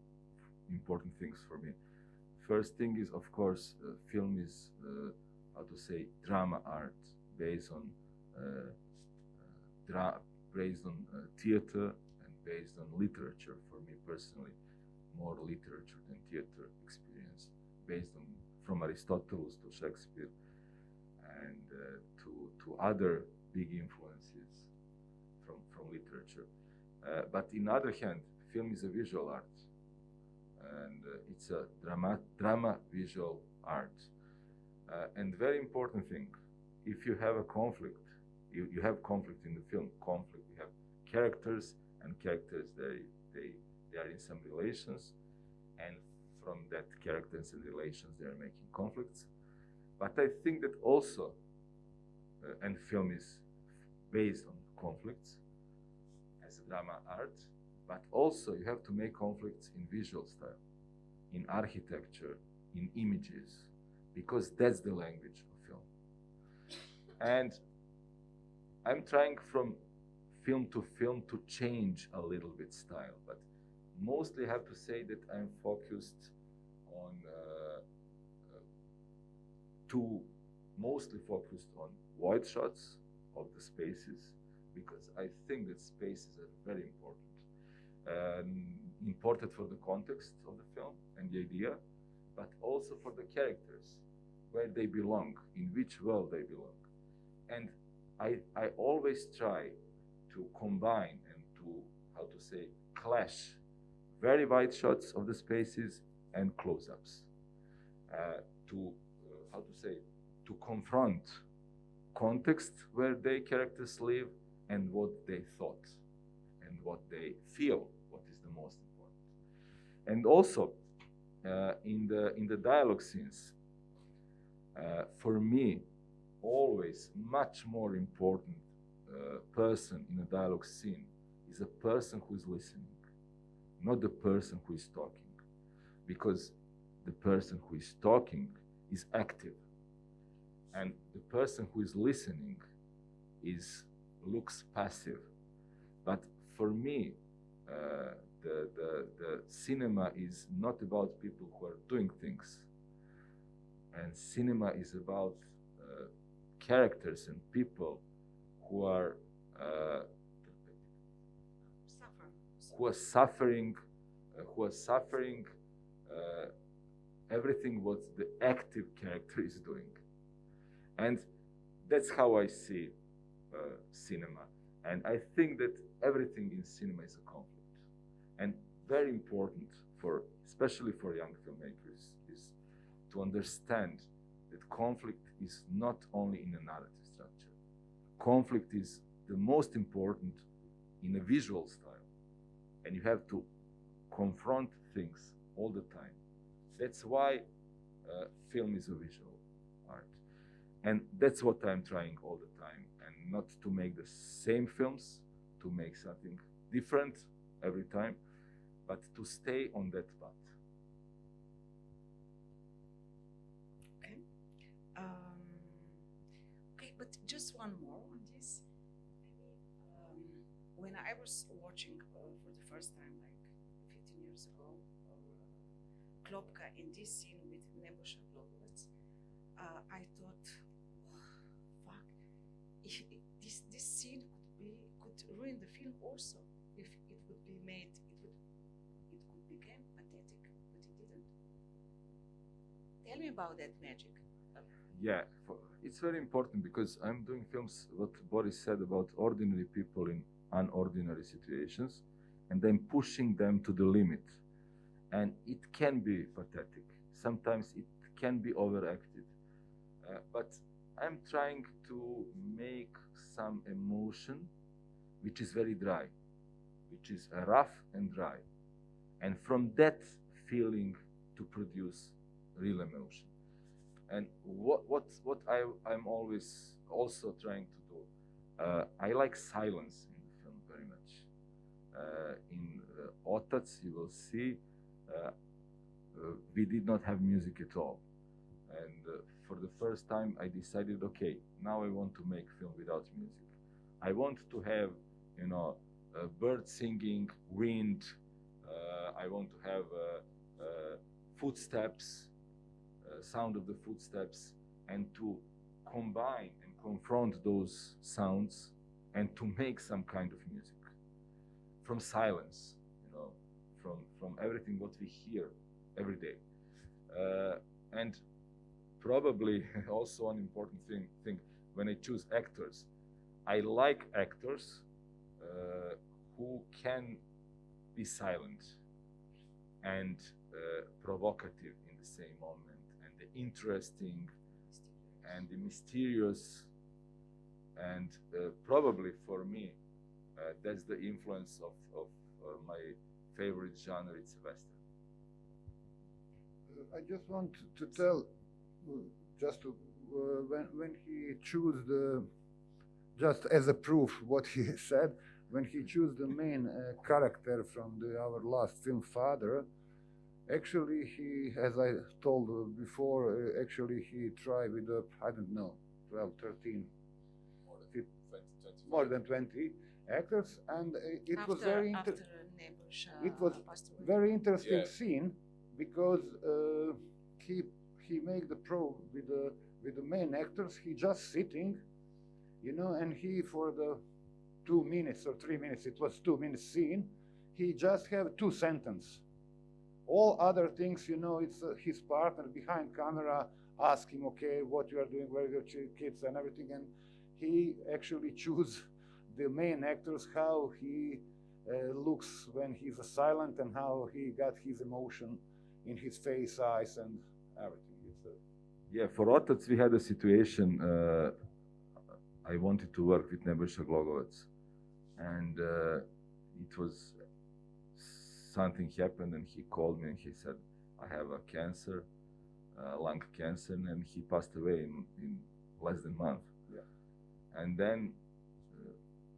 important things for me. First thing is, of course, film is, drama art based on theater and based on literature. For me personally, more literature than theater experience, based on from Aristotle to Shakespeare and to other big influences from literature. But in other hand, film is a visual art, and it's a drama visual art. And very important thing, if you have a conflict, you have conflict in the film. Conflict, you have characters, and characters they are in some relations, and from that characters and relations they are making conflicts. But I think that also, and film is based on conflicts as a drama art, but also you have to make conflicts in visual style, in architecture, in images, because that's the language of film. And I'm trying from film to change a little bit style, but mostly I have to say that I'm focused on mostly focused on wide shots of the spaces, because I think that spaces are very important. Important for the context of the film and the idea, but also for the characters, where they belong, in which world they belong. And I always try to combine and to clash very wide shots of the spaces and close-ups, to confront context where their characters live and what they thought and what they feel, what is the most important. And also in the dialogue scenes, for me, always much more important person in a dialogue scene is a person who is listening, not the person who is talking, because the person who is talking is active, and the person who is listening looks passive. But for me, the cinema is not about people who are doing things, and cinema is about characters and people who are suffering everything what the active character is doing. And that's how I see cinema. And I think that everything in cinema is a conflict. And very important especially for young filmmakers, is to understand that conflict is not only in a narrative structure. Conflict is the most important in a visual style. And you have to confront things all the time. That's why film is a visual art. And that's what I'm trying all the time. And not to make the same films, to make something different every time, but to stay on that path. Okay. Okay, but just one more on this. When I was watching for the first time, like 15 years ago, Klopka in this scene with Nebojša Golubović, I thought, fuck, this scene could ruin the film also if it would be made, it could become pathetic, but it didn't. Tell me about that magic. Yeah, it's very important because I'm doing films, what Boris said about ordinary people in unordinary situations, and I'm pushing them to the limit. And it can be pathetic. Sometimes it can be overacted. But I'm trying to make some emotion which is very dry, which is rough and dry. And from that feeling to produce real emotion. And what I'm always also trying to do, I like silence in the film very much. In Otac, you will see, we did not have music at all. And for the first time, I decided, okay, now I want to make film without music. I want to have, you know, birds singing, wind. I want to have footsteps, sound of the footsteps, and to combine and confront those sounds and to make some kind of music from silence, you know, from everything what we hear every day. And probably also an important thing when I choose actors, I like actors who can be silent and provocative in the same moment, and the interesting and the mysterious. And probably for me, that's the influence of my favorite genre, it's Western. I just want to tell, when he chose just as a proof what he said, when he chose the main character from our last film, Father, actually he, as I told before, actually he tried with, I don't know, 12, 13, more than 20 actors, and it was very interesting Yeah. scene, because he made the pro with the main actors. He just sitting, you know, and he, for the 2 minutes or 3 minutes, it was 2 minutes scene, he just have 2 sentences. All other things, you know, it's his partner behind camera asking, okay, what you are doing, where are your kids and everything, and he actually choose the main actors, how he looks when he's silent, and how he got his emotion in his face, eyes, and everything. Yeah, for Otac we had a situation. I wanted to work with Nebojša Glogovac, and it was something happened, and he called me and he said, I have a cancer, lung cancer, and he passed away in less than a month. Yeah. And then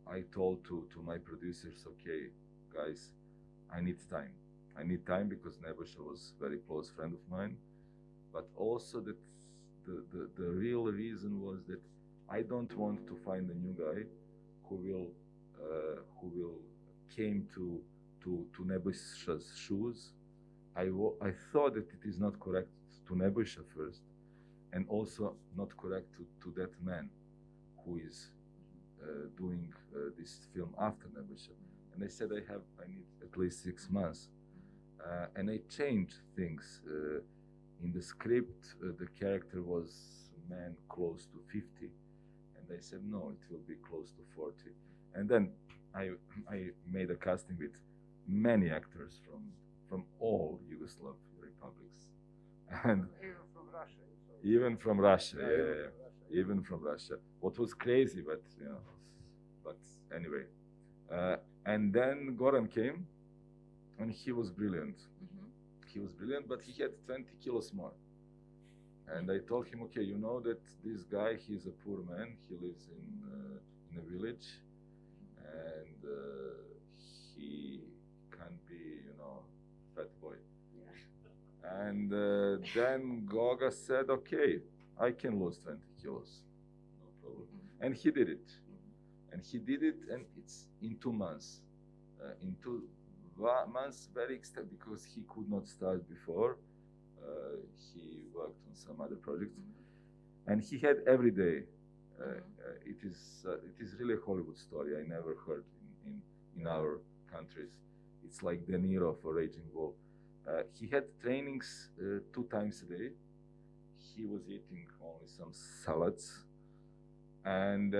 I told to my producers, okay, guys, I need time. I need time because Nebojša was a very close friend of mine, but also that the real reason was that I don't want to find a new guy who will came to Nebojša's shoes. I thought that it is not correct to Nebojša first, and also not correct to that man who is doing this film after Nebojša. And I said I need at least 6 months, and I changed things. In the script, the character was a man close to 50, and I said no, it will be close to 40. And then I made a casting with many actors from all Yugoslav republics, and even from Russia, even from Russia. What was crazy, but you know, but anyway. And then Goran came, and he was brilliant. He was brilliant, but he had 20 kilos more. And I told him, okay, you know that this guy, he's a poor man. He lives in a village, and he can't be, you know, fat boy. Yeah. And then Goga said, okay, I can lose 20 kilos, no problem. And he did it. And he did it, and it's in 2 months. In 2 months, very extent, because he could not start before. He worked on some other projects, and he had every day. It is really a Hollywood story. I never heard in our countries. It's like De Niro for Raging Bull. He had trainings 2 times a day. He was eating only some salads, And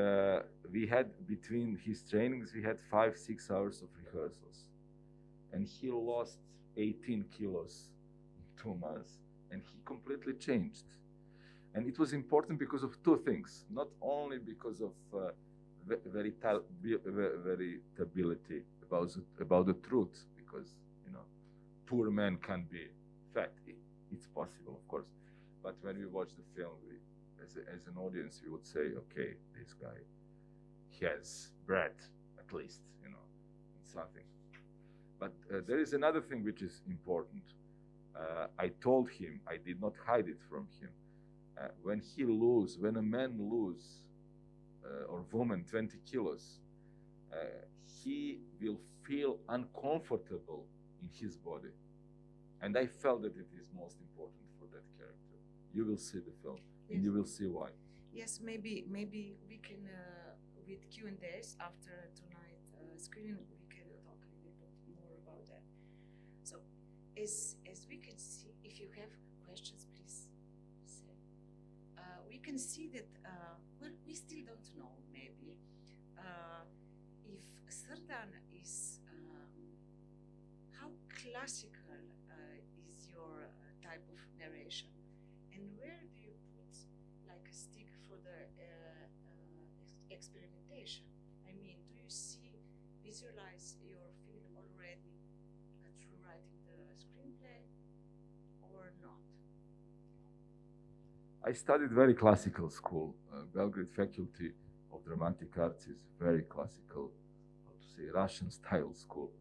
we had, between his trainings, we had 5-6 hours of rehearsals. And he lost 18 kilos in 2 months, and he completely changed. And it was important because of two things, not only because of veritability about the truth, because, you know, poor man can be fat. It's possible, of course. But when we watch the film, as an audience, we would say, okay, this guy, he has bread, at least, you know, something. But there is another thing which is important. I told him, I did not hide it from him. When a man loses, or woman, 20 kilos, he will feel uncomfortable in his body. And I felt that it is most important for that character. You will see the film, yes, and you will see why. Yes, maybe we can, with Q&As after tonight screening, we can talk a little bit more about that. So, as we can see, if you have questions, please say. We can see that, well, we still don't know, maybe, if Srdan is, how classical is your type of narration, and where do you put like a stick for the experimentation? I mean, do you visualize your film already through writing the screenplay or not? I studied very classical school. Belgrade Faculty of Dramatic Arts is very classical, how to say, Russian style school.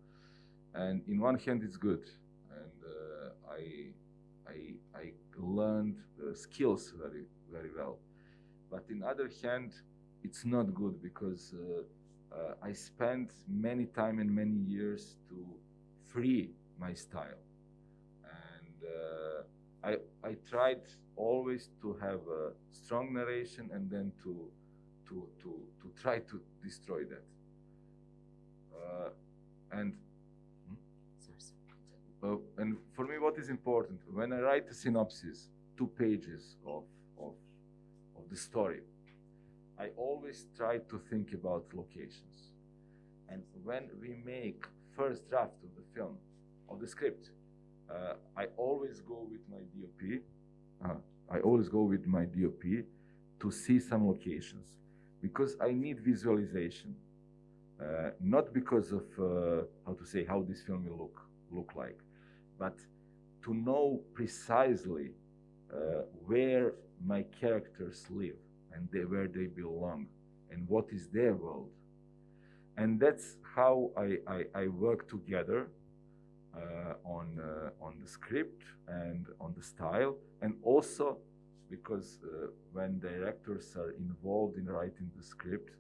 And in one hand, it's good. And I learned skills very, very well. But in other hand, it's not good because I spent many time and many years to free my style. And I tried always to have a strong narration and then to try to destroy that. And for me, what is important, when I write a synopsis, 2 pages of the story, I always try to think about locations. And when we make first draft of the film, of the script, I always go with my DOP. To see some locations, because I need visualization, not because of how this film will look like, but to know precisely where my characters live and where they belong and what is their world. And that's how I work together on the script and on the style, and also because when directors are involved in writing the script,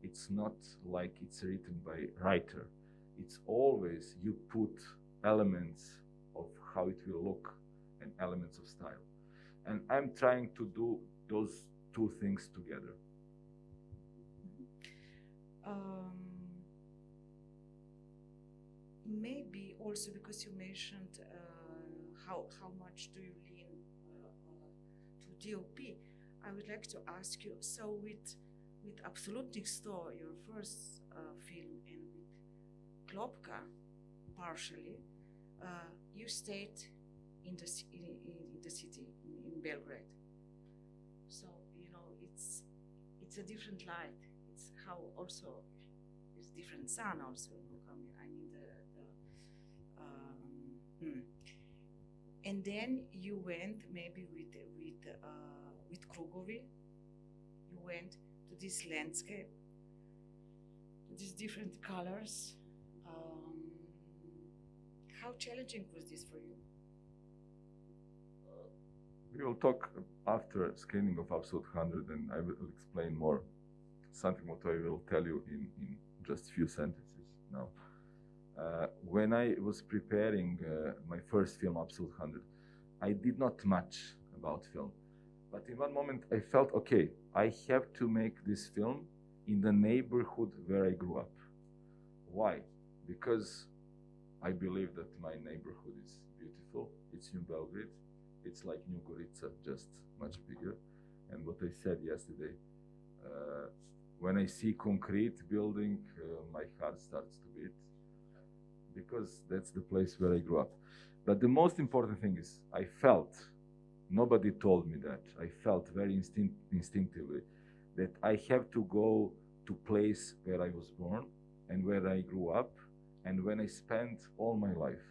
it's not like it's written by writer. It's always you put elements of how it will look and elements of style. And I'm trying to do those 2 things together. Maybe also because you mentioned how much do you lean to DOP, I would like to ask you, so with Absolutnih 100, your first film, and with Klopka, partially, you stayed in the city, in Belgrade. So, you know, it's a different light. It's how also, it's different sun also, you know, I mean, and then you went maybe with Krugovi, you went to this landscape, to these different colors. How challenging was this for you? We will talk after screening of Absolute 100, and I will explain more, something what I will tell you in just few sentences now. When I was preparing my first film, Absolute 100, I did not much about film. But in one moment I felt, okay, I have to make this film in the neighborhood where I grew up. Why? Because I believe that my neighborhood is beautiful. It's New Belgrade. It's like New Gorica, just much bigger. And what I said yesterday, When I see concrete building, my heart starts to beat, because that's the place where I grew up. But the most important thing is, I felt, nobody told me that, I felt very instinctively that I have to go to place where I was born and where I grew up and when I spent all my life.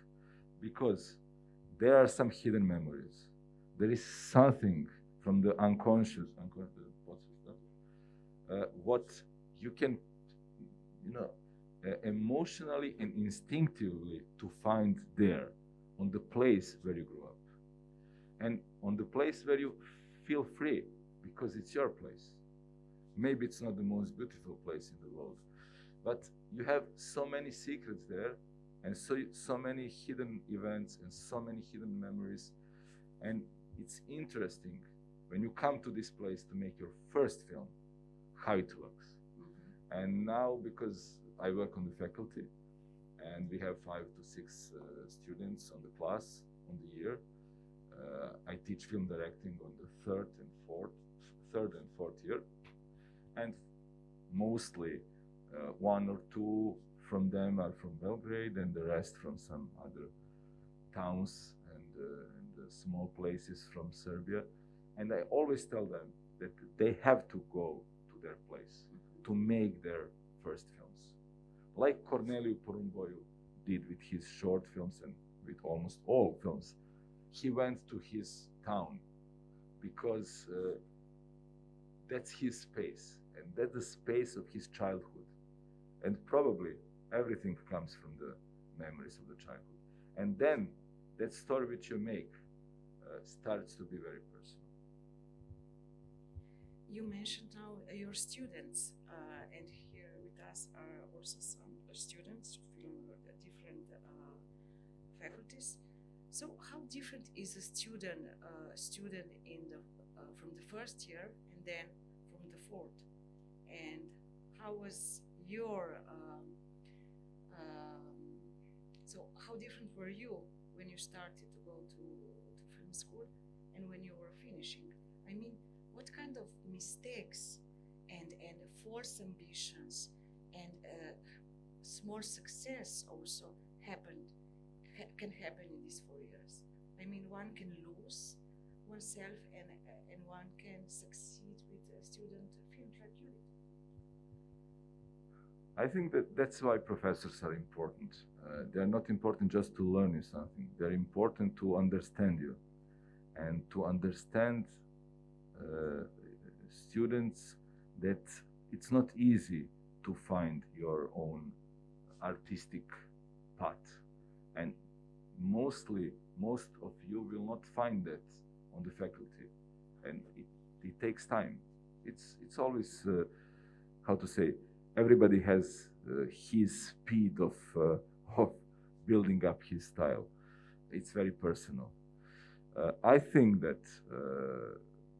Because there are some hidden memories. There is something from the unconscious what you can, emotionally and instinctively to find there, on the place where you grew up. And on the place where you feel free, because it's your place. Maybe it's not the most beautiful place in the world, but you have so many secrets there, and so many hidden events and so many hidden memories. And it's interesting when you come to this place to make your first film, how it looks. And now, because I work on the faculty, and we have 5 to 6 students on the class on the year, I teach film directing on the third and fourth year, and mostly 1 or 2 from them are from Belgrade, and the rest from some other towns and small places from Serbia. And I always tell them that they have to go to their place to make their first films, like Corneliu Porumboiu did with his short films and with almost all films. He went to his town because that's his space, and that's the space of his childhood. And probably everything comes from the memories of the childhood. And then that story which you make starts to be very personal. You mentioned now your students, and here with us are also some students from different faculties. So, how different is a student in the from the first year and then from the fourth? And how was your so how different were you when you started to go to film school and when you were finishing? I mean, what kind of mistakes and false ambitions and small success also can happen in these 4 years? I mean, one can lose oneself and one can succeed with a student film like you did. I think that's why professors are important. They're not important just to learn you something. They're important to understand you and to understand students that it's not easy to find your own artistic path. And most of you will not find that on the faculty. And it takes time. It's always, how to say, everybody has his speed of building up his style. It's very personal. I think that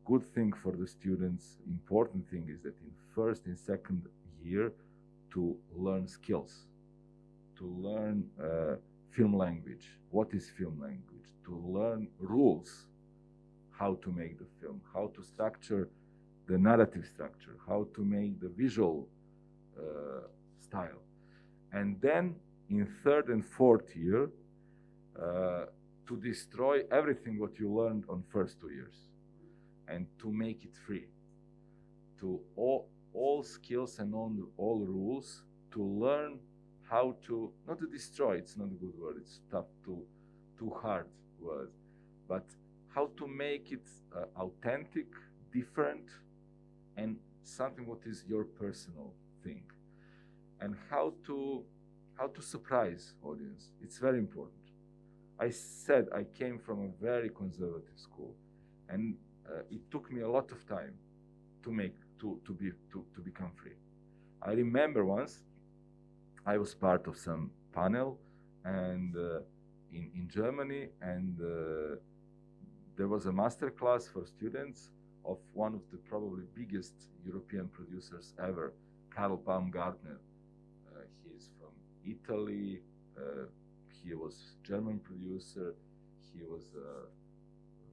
good thing for the students, important thing is that in first and second year to learn skills, to learn film language. What is film language? To learn rules, how to make the film, how to structure the narrative structure, how to make the visual style. And then in third and fourth year, to destroy everything what you learned on first 2 years and to make it free. To all skills and all rules, to learn how to, not to destroy, it's not a good word, it's tough, too hard word, but how to make it authentic, different, and something what is your personal thing. And how to surprise audience. It's very important. I said I came from a very conservative school, and it took me a lot of time to become free. I remember once I was part of some panel and in Germany, and there was a master class for students of one of the probably biggest European producers ever, Karl Baumgartner. He's from Italy. He was German producer. He was a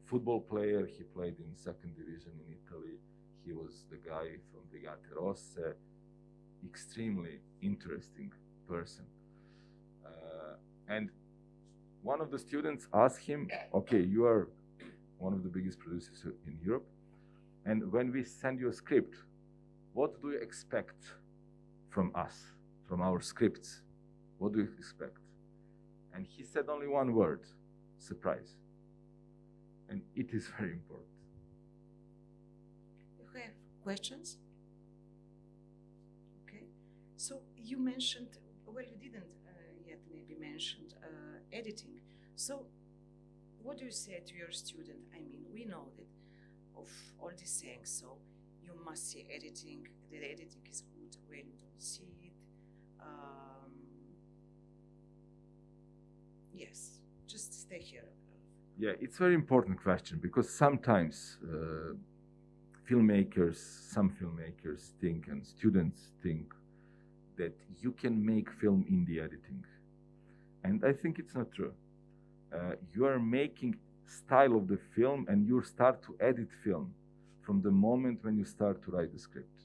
football player. He played in second division in Italy. He was the guy from Brigate Rosse, extremely interesting person. And one of the students asked him, okay, you are one of the biggest producers in Europe, and when we send you a script, what do you expect from us, from our scripts? What do you expect? And he said only one word: surprise. And it is very important. You have questions? Okay. So you mentioned, well, you didn't yet maybe mentioned editing. So what do you say to your student? I mean, we know that of all these things, so you must see editing, the editing is good when you don't see it. Yes, just stay here. Yeah, it's a very important question, because sometimes some filmmakers think, and students think, that you can make film in the editing. And I think it's not true. You are making style of the film, and you start to edit film from the moment when you start to write the script.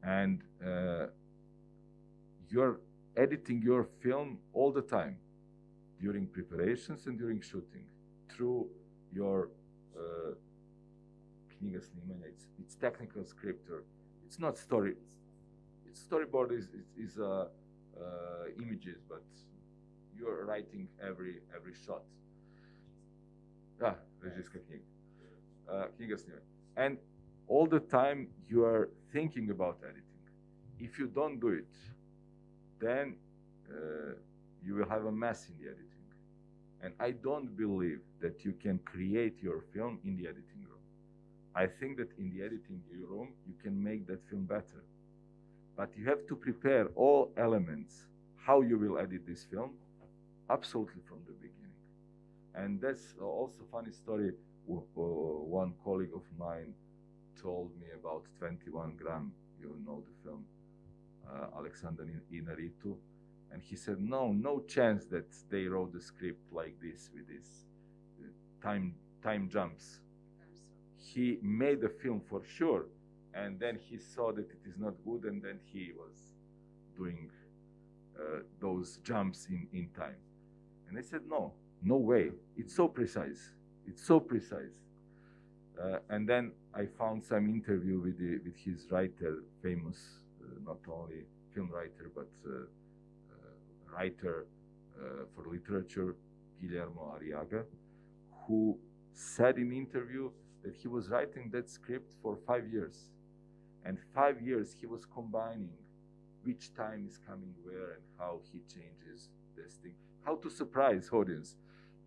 And you're editing your film all the time, during preparations and during shooting, through your knjiga snimanja. It's technical scripter. It's not story. It's storyboard is images, but you're writing every shot. Režijska knjiga. Knjiga snimanja. And all the time you are thinking about editing. If you don't do it, then you will have a mess in the editing. And I don't believe that you can create your film in the editing room. I think that in the editing room, you can make that film better. But you have to prepare all elements, how you will edit this film, absolutely from the beginning. And that's also a funny story. One colleague of mine told me about 21 Gram, you know the film, Alexander Inaritu. And he said, no chance that they wrote the script like this, with this time jumps. He made the film for sure, and then he saw that it is not good, and then he was doing those jumps in time. And I said, no way, it's so precise, and then I found some interview with his writer, famous, not only film writer, but writer for literature, Guillermo Arriaga, who said in interview that he was writing that script for 5 years. And 5 years he was combining which time is coming where and how he changes this thing, how to surprise audience.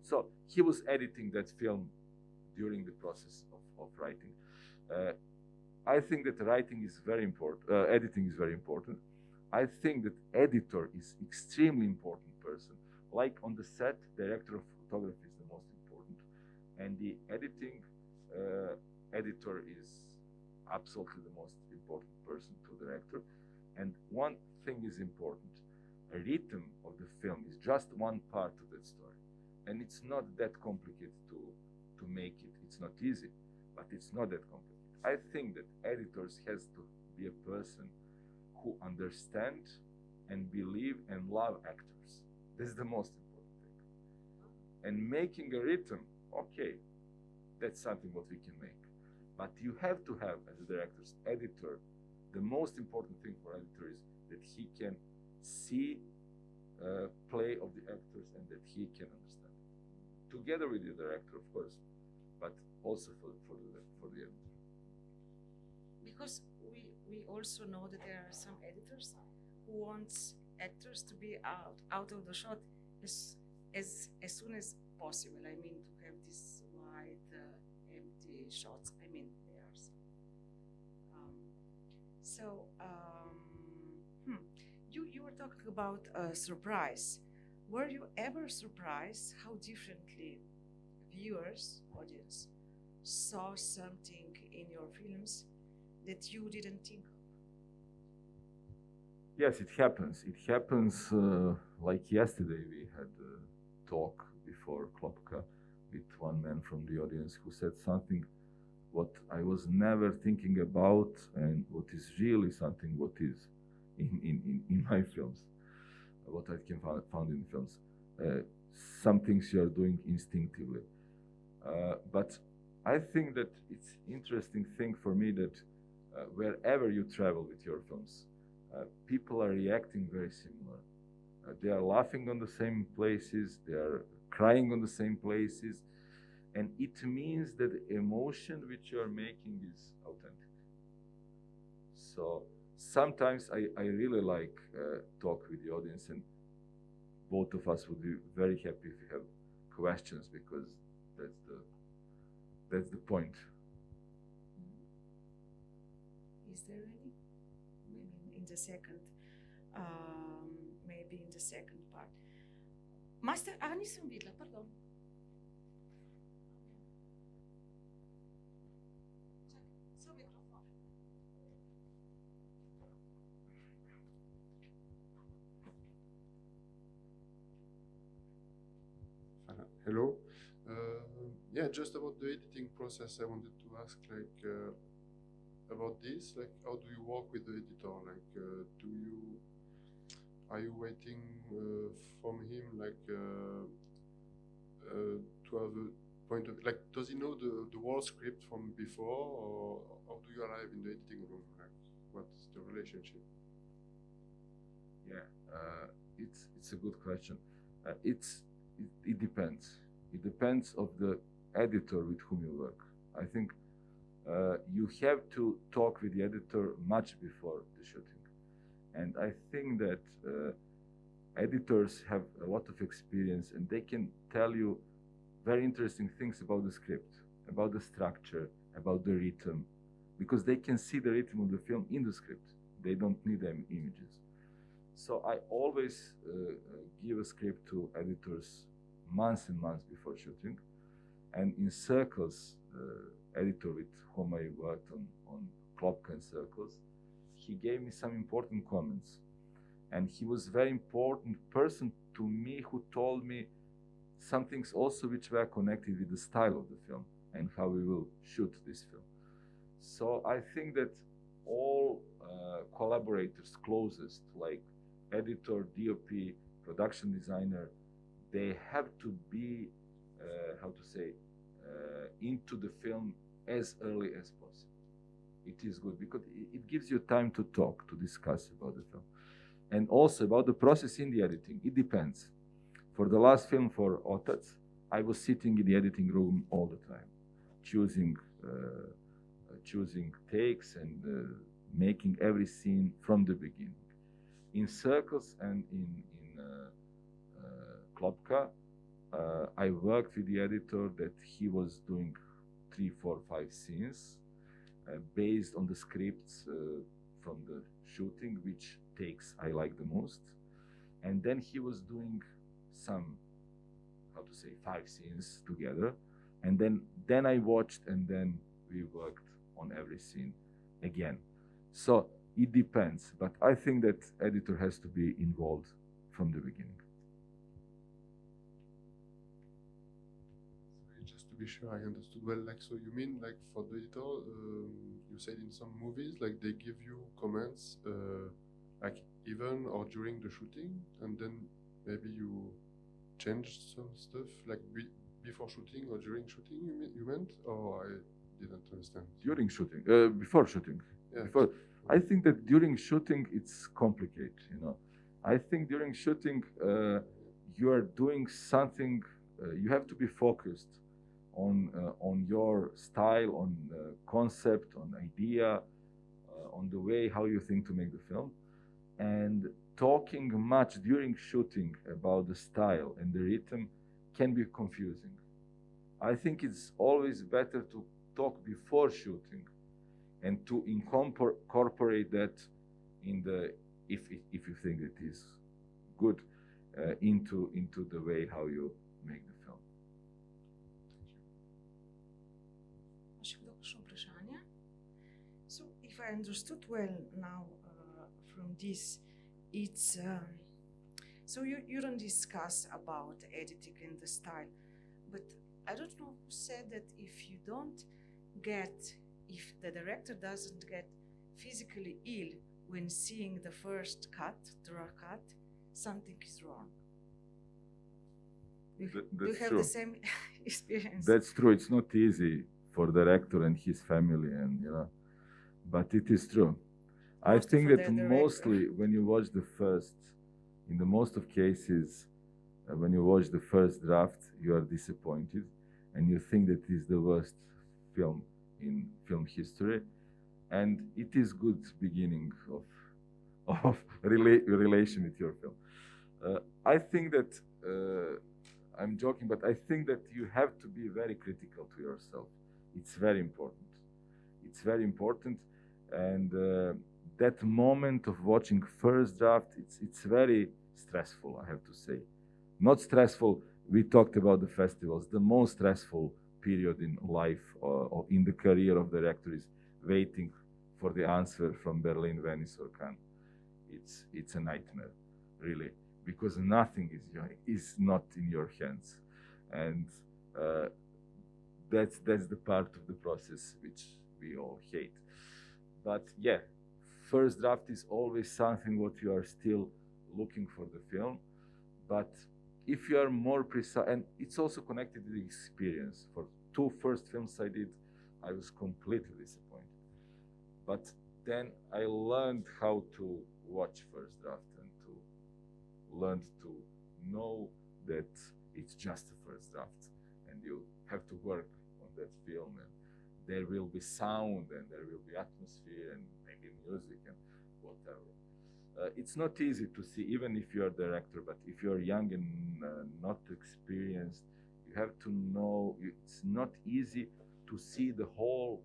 So he was editing that film during the process of writing. I think that writing is very important, editing is very important. I think that editor is extremely important person. Like on the set, director of photography is the most important, and the editing editor is absolutely the most important person to the director. And one thing is important: a rhythm of the film is just one part of that story, and it's not that complicated to make it. It's not easy, but it's not that complicated. I think that editors has to be a person who understand and believe and love actors. This is the most important thing. And making a rhythm, okay, that's something what we can make. But you have to have, as a director's editor, the most important thing for editor is that he can see play of the actors and that he can understand it. Together with the director, of course, but also for the editor. Because we also know that there are some editors who want actors to be out of the shot as soon as possible. I mean, to have these wide, empty shots. I mean, there are some. You were talking about surprise. Were you ever surprised how differently viewers, audience, saw something in your films that you didn't think of? Yes, it happens. It happens like yesterday we had a talk before Klopka with one man from the audience who said something what I was never thinking about, and what is really something what is in my films, what I can found in films. Some things you are doing instinctively. But I think that it's interesting thing for me that wherever you travel with your films, people are reacting very similar. They are laughing on the same places, they are crying on the same places, and it means that the emotion which you are making is authentic. So sometimes I really like talk with the audience, and both of us would be very happy if you have questions, because that's the point. Is there any? Maybe in the second, maybe in the second part. Master, nisem videla, pardon. Hello. Yeah, just about the editing process, I wanted to ask, about this. Like, how do you work with the editor? Like, are you waiting from him, to have a point of, like, does he know the whole script from before, or how do you arrive in the editing room? Like, what's the relationship? Yeah, it's a good question. It depends. It depends of the editor with whom you work. I think you have to talk with the editor much before the shooting. And I think that editors have a lot of experience, and they can tell you very interesting things about the script, about the structure, about the rhythm, because they can see the rhythm of the film in the script. They don't need them images. So I always give a script to editors months and months before shooting. And in Circles, editor with whom I worked on Klopka and Circles, he gave me some important comments. And he was a very important person to me, who told me some things also which were connected with the style of the film and how we will shoot this film. So I think that all collaborators closest, like editor, DOP, production designer, they have to be, into the film as early as possible. It is good because it gives you time to talk, to discuss about the film. And also about the process in the editing, it depends. For the last film, for Otac, I was sitting in the editing room all the time, choosing takes and making every scene from the beginning. In Circles and in Klopka, I worked with the editor that he was doing 3, 4, 5 scenes based on the scripts from the shooting, which takes I like the most. And then he was doing some, 5 scenes together. And then I watched, and then we worked on every scene again. So it depends, but I think that editor has to be involved from the beginning. Just to be sure I understood well, like, so you mean, like, for the editor, you said in some movies, like, they give you comments, like, even or during the shooting, and then maybe you change some stuff, like, before shooting or during shooting, you meant? Or I didn't understand. During shooting, before shooting. Yeah. Before, I think that during shooting it's complicated, I think during shooting you are doing something, you have to be focused on your style, on concept, on idea, on the way how you think to make the film. And talking much during shooting about the style and the rhythm can be confusing. I think it's always better to talk before shooting and to incorporate that in the, if you think it is good, into the way how you make the film. So if I understood well now from this, it's so you don't discuss about editing and the style, but I don't know who said that if you don't get, if the director doesn't get physically ill when seeing the first cut, draw cut, something is wrong. Do you have the same experience? That's true. It's not easy for the director and his family, and but it is true. I think that mostly when you watch the first, in the most of cases, when you watch the first draft, you are disappointed, and you think that it is the worst film in film history, and it is good beginning of relation with your film. I think that. I'm joking, but I think that you have to be very critical to yourself. It's very important. It's very important, and that moment of watching first draft, it's very stressful, I have to say. Not stressful, we talked about the festivals. The most stressful period in life or in the career of the director is waiting for the answer from Berlin, Venice, or Cannes. It's a nightmare, really. Because nothing is not in your hands, and that's the part of the process which we all hate. But yeah, first draft is always something what you are still looking for the film. But if you are more precise, and it's also connected to the experience. For 2 first films I did, I was completely disappointed. But then I learned how to watch first draft. Learned to know that it's just the first draft, and you have to work on that film, and there will be sound, and there will be atmosphere, and maybe music, and whatever. It's not easy to see, even if you're a director, but if you're young and not experienced, you have to know it's not easy to see the whole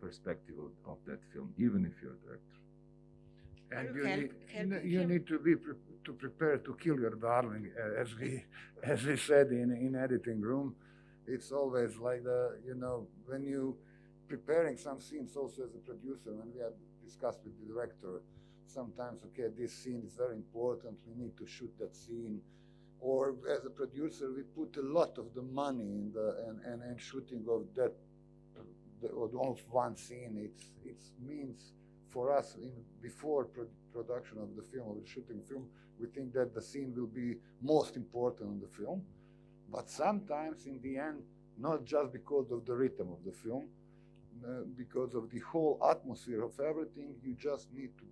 perspective of that film, even if you're a director. And you need to be prepared to kill your darling, as we said in editing room. It's always like when you preparing some scenes. Also as a producer, when we have discussed with the director, sometimes this scene is very important. We need to shoot that scene. Or as a producer, we put a lot of the money in and shooting of that of one scene. It means. For us, before production of the film, or shooting film, we think that the scene will be most important in the film. But sometimes, in the end, not just because of the rhythm of the film, because of the whole atmosphere of everything, you just need to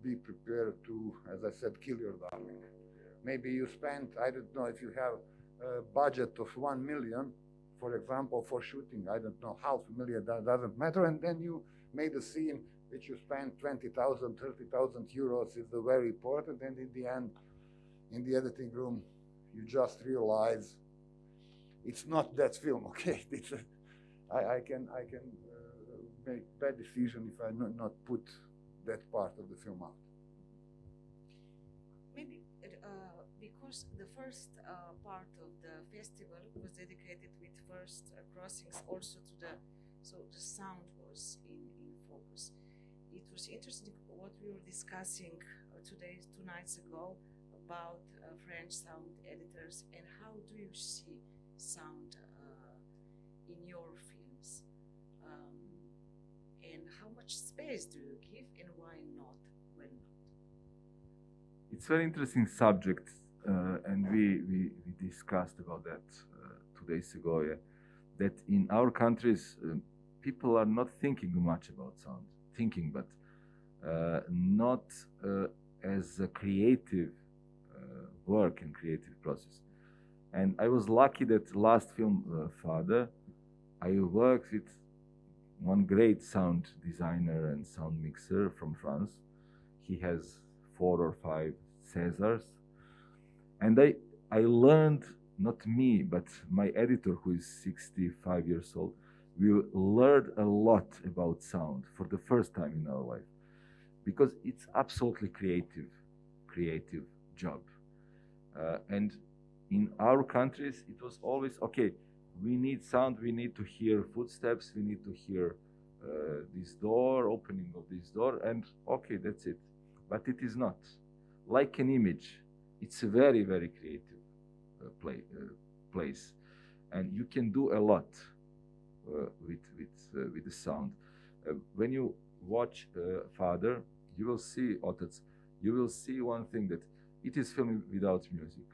be prepared to, as I said, kill your darling. Maybe you spend, I don't know, if you have a budget of 1 million, for example, for shooting, I don't know, $500,000, that doesn't matter, and then you made a scene which you spend 20,000, 30,000 euros is very important, and in the end, in the editing room, you just realize it's not that film. Okay, I can make bad decision if I not put that part of the film out. Maybe because the first part of the festival was dedicated with first crossings also to so the sound was in focus. It was interesting what we were discussing 2 nights ago about French sound editors, and how do you see sound in your films, and how much space do you give, and why not, when not? It's a very interesting subject, and we discussed about that 2 days ago, that in our countries people are not thinking much about sound. Thinking, but not as a creative work and creative process. And I was lucky that last film, Father, I worked with one great sound designer and sound mixer from France. He has 4 or 5 Césars. And I learned, not me, but my editor, who is 65 years old, we learned a lot about sound for the first time in our life, because it's absolutely creative job. And in our countries, it was always, okay, we need sound, we need to hear footsteps, we need to hear this door, opening of this door, and okay, that's it. But it is not. Like an image, it's a very, very creative place. And you can do a lot with the sound. When you watch Father, you will see Otec. You will see one thing, that it is filmed without music.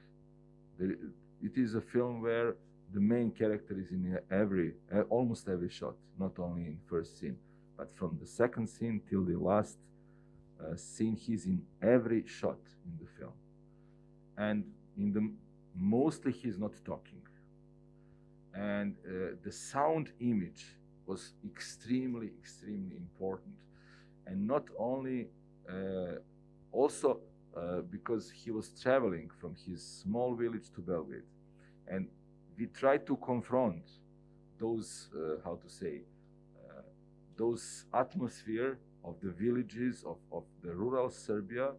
It is a film where the main character is in almost every shot, not only in first scene, but from the second scene till the last scene, he's in every shot in the film. And mostly he's not talking. And the sound image was extremely, extremely important. And not only, also because he was traveling from his small village to Belgrade. And we tried to confront those, those atmosphere of the villages of the rural Serbia,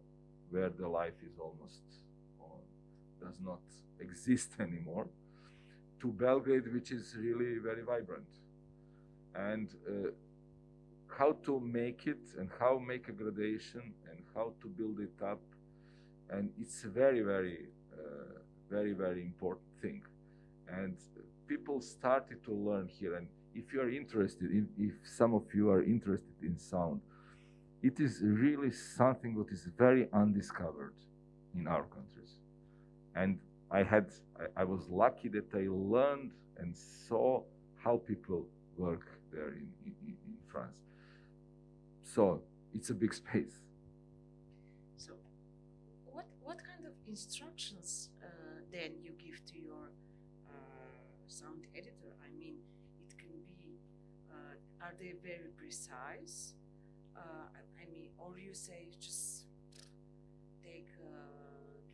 where the life is almost, does not exist anymore, to Belgrade, which is really very vibrant. And how to make it, and how make a gradation, and how to build it up. And it's a very, very, very important thing. And people started to learn here. And if you are interested, if some of you are interested in sound, it is really something that is very undiscovered in our countries. And I was lucky that I learned and saw how people work there in France. So it's a big space. So what kind of instructions then you give to your sound editor? I mean, it can be, are they very precise? I mean, or you say just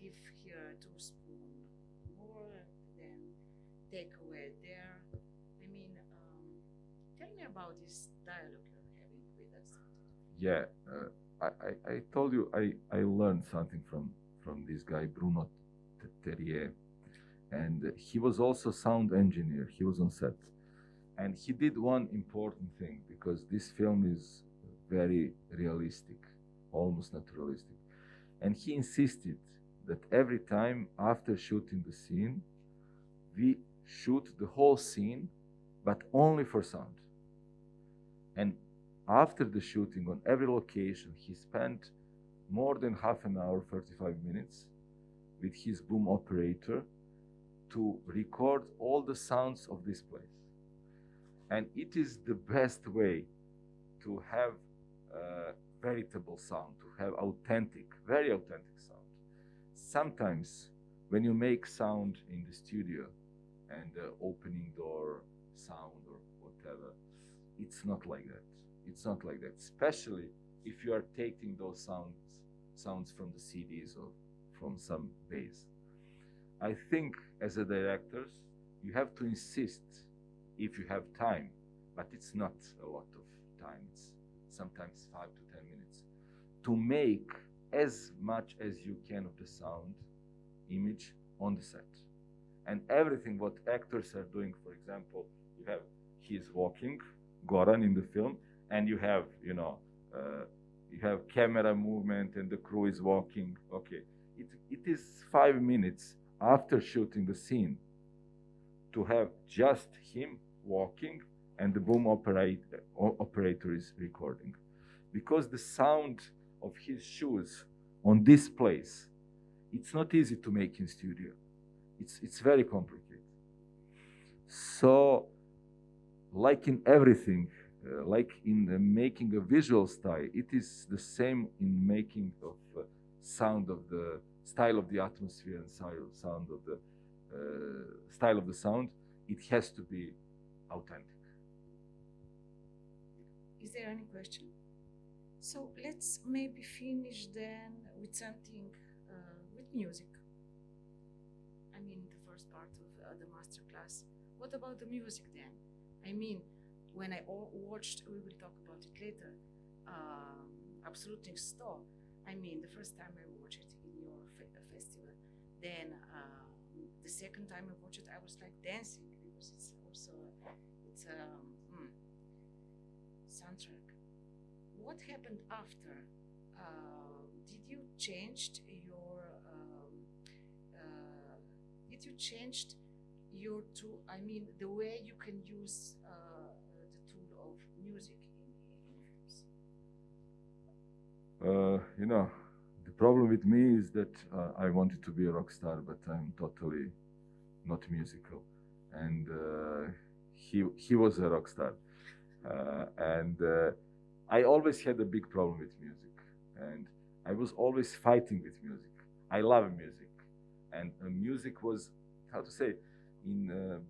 give here 2 spoons more, then take away there. I mean, tell me about this dialogue you're having with us. Yeah, I told you I learned something from this guy Bruno Terrier, and he was also sound engineer. He was on set, and he did one important thing, because this film is very realistic, almost naturalistic, and he insisted that every time after shooting the scene, we shoot the whole scene, but only for sound. And after the shooting on every location, he spent more than half an hour, 35 minutes, with his boom operator to record all the sounds of this place. And it is the best way to have veritable sound, to have very authentic sound. Sometimes when you make sound in the studio and opening door sound or whatever, it's not like that. It's not like that, especially if you are taking those sounds from the CDs or from some bass. I think as a director, you have to insist if you have time, but it's not a lot of time. It's sometimes 5 to 10 minutes to make as much as you can of the sound image on the set. And everything what actors are doing, for example, you have he's walking, Goran in the film, and you have, you have camera movement and the crew is walking. Okay, it is 5 minutes after shooting the scene to have just him walking and the boom operator is recording. Because the sound of his shoes on this place, it's not easy to make in studio. It's very complicated. So, like in everything, like in making a visual style, it is the same in making of sound of the style of the atmosphere and sound of the style of the sound. It has to be authentic. Is there any question? So let's maybe finish then with something with music. I mean, the first part of the masterclass. What about the music then? I mean, when I watched, we will talk about it later, Absolutnie 100. I mean, the first time I watched it in your festival, then the second time I watched it, I was like dancing, because it's also a soundtrack. What happened after? Did you changed your the way you can use you know, the problem with me is that I wanted to be a rock star, but I'm totally not musical. And he was a rock star. And I always had a big problem with music. And I was always fighting with music. I love music. And music was, how to say, in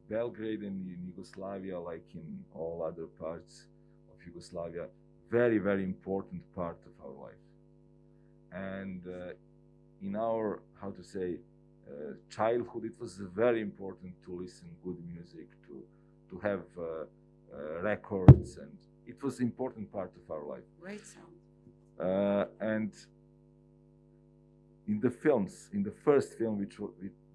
Belgrade and in Yugoslavia, like in all other parts of Yugoslavia, very, very important part of our life. And in our, how to say, childhood, it was very important to listen good music, to have records, and it was important part of our life. Great sound. And in the films, in the first film,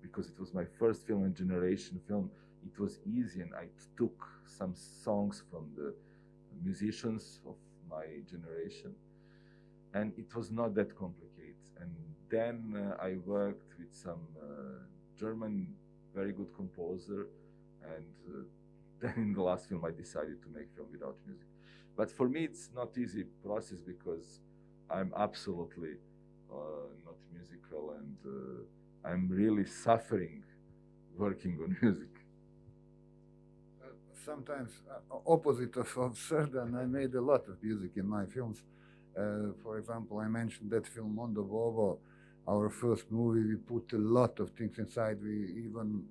because it was my first film and generation film, it was easy, and I took some songs from the musicians of my generation, and it was not that complicated. And then I worked with some German very good composer, and then in the last film I decided to make film without music. But for me it's not easy process because I'm absolutely not musical, and I'm really suffering working on music. Sometimes opposite of Srdan, I made a lot of music in my films. For example, I mentioned that film Mondo Bobo, our first movie. We put a lot of things inside. We even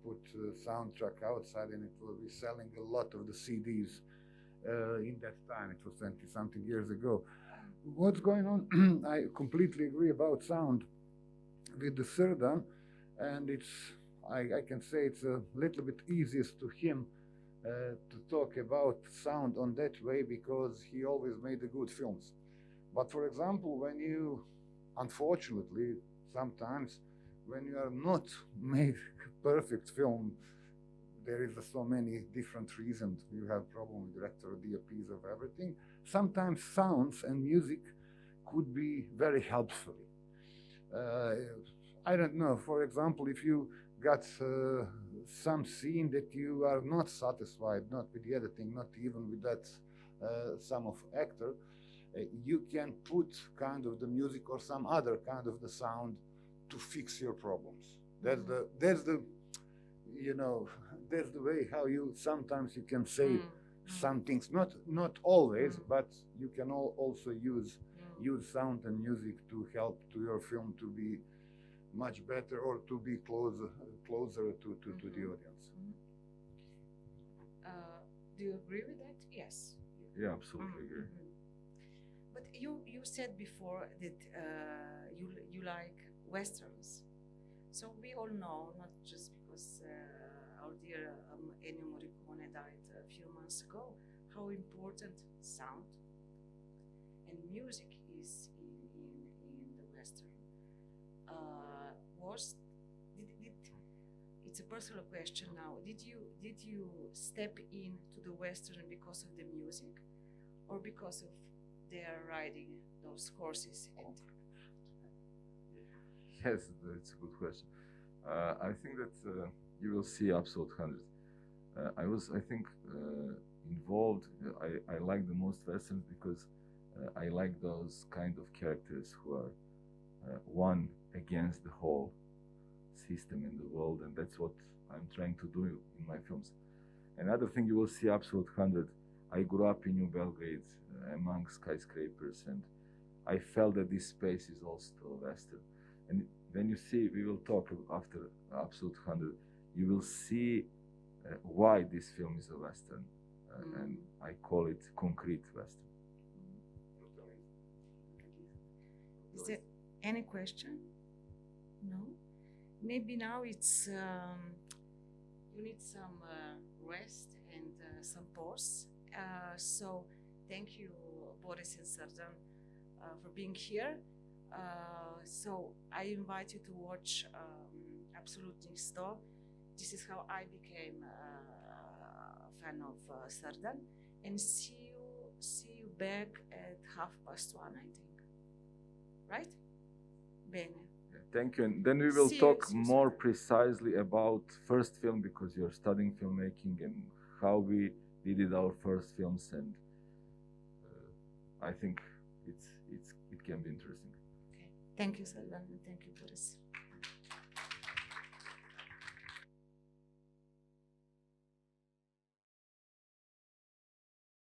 put soundtrack outside, and it will be selling a lot of the CDs in that time. It was 20-something years ago. What's going on? I completely agree about sound with the Srdan, and I can say it's a little bit easiest to him to talk about sound on that way because he always made the good films. But for example, when you, unfortunately, sometimes when you are not made perfect film, there is so many different reasons. You have problem with director, DOPs of everything. Sometimes sounds and music could be very helpful. I don't know, for example, if you got some scene that you are not satisfied, not with the editing, not even with that some of actor, you can put kind of the music or some other kind of the sound to fix your problems. That's the you know, that's the way how you sometimes you can save some things. Not always, but you can also use sound and music to help to your film to be much better or to be closer to the audience. Do you agree with that? Yes. Yeah, absolutely agree. But you said before that you like westerns. So we all know, not just because our dear Ennio Morricone died a few months ago, how important sound and music is in the western. It's a personal question now. Did you step into the western because of the music, or because of their riding those horses? Yes, that's a good question. I think that you will see Absolute 100. I was, I think, involved. I like the most westerns because I like those kind of characters who are one against the whole system in the world, and that's what I'm trying to do in my films. Another thing you will see Absolute 100. I grew up in New Belgrade among skyscrapers, and I felt that this space is also Western. And when you see, we will talk after Absolute 100, you will see why this film is a Western, and I call it concrete Western. Is there any question? No? Maybe now it's, you need some rest and some pause. So thank you, Boris and Srdan, for being here. So I invite you to watch Absolutnih 100. This is how I became a fan of Srdan, and see you back at 1:30, I think. Right? Bene. Thank you. And then we will talk more precisely about first film, because you're studying filmmaking, and how we did our first films. And I think it can be interesting. Okay. Thank you, Srdan, and thank you, Boris.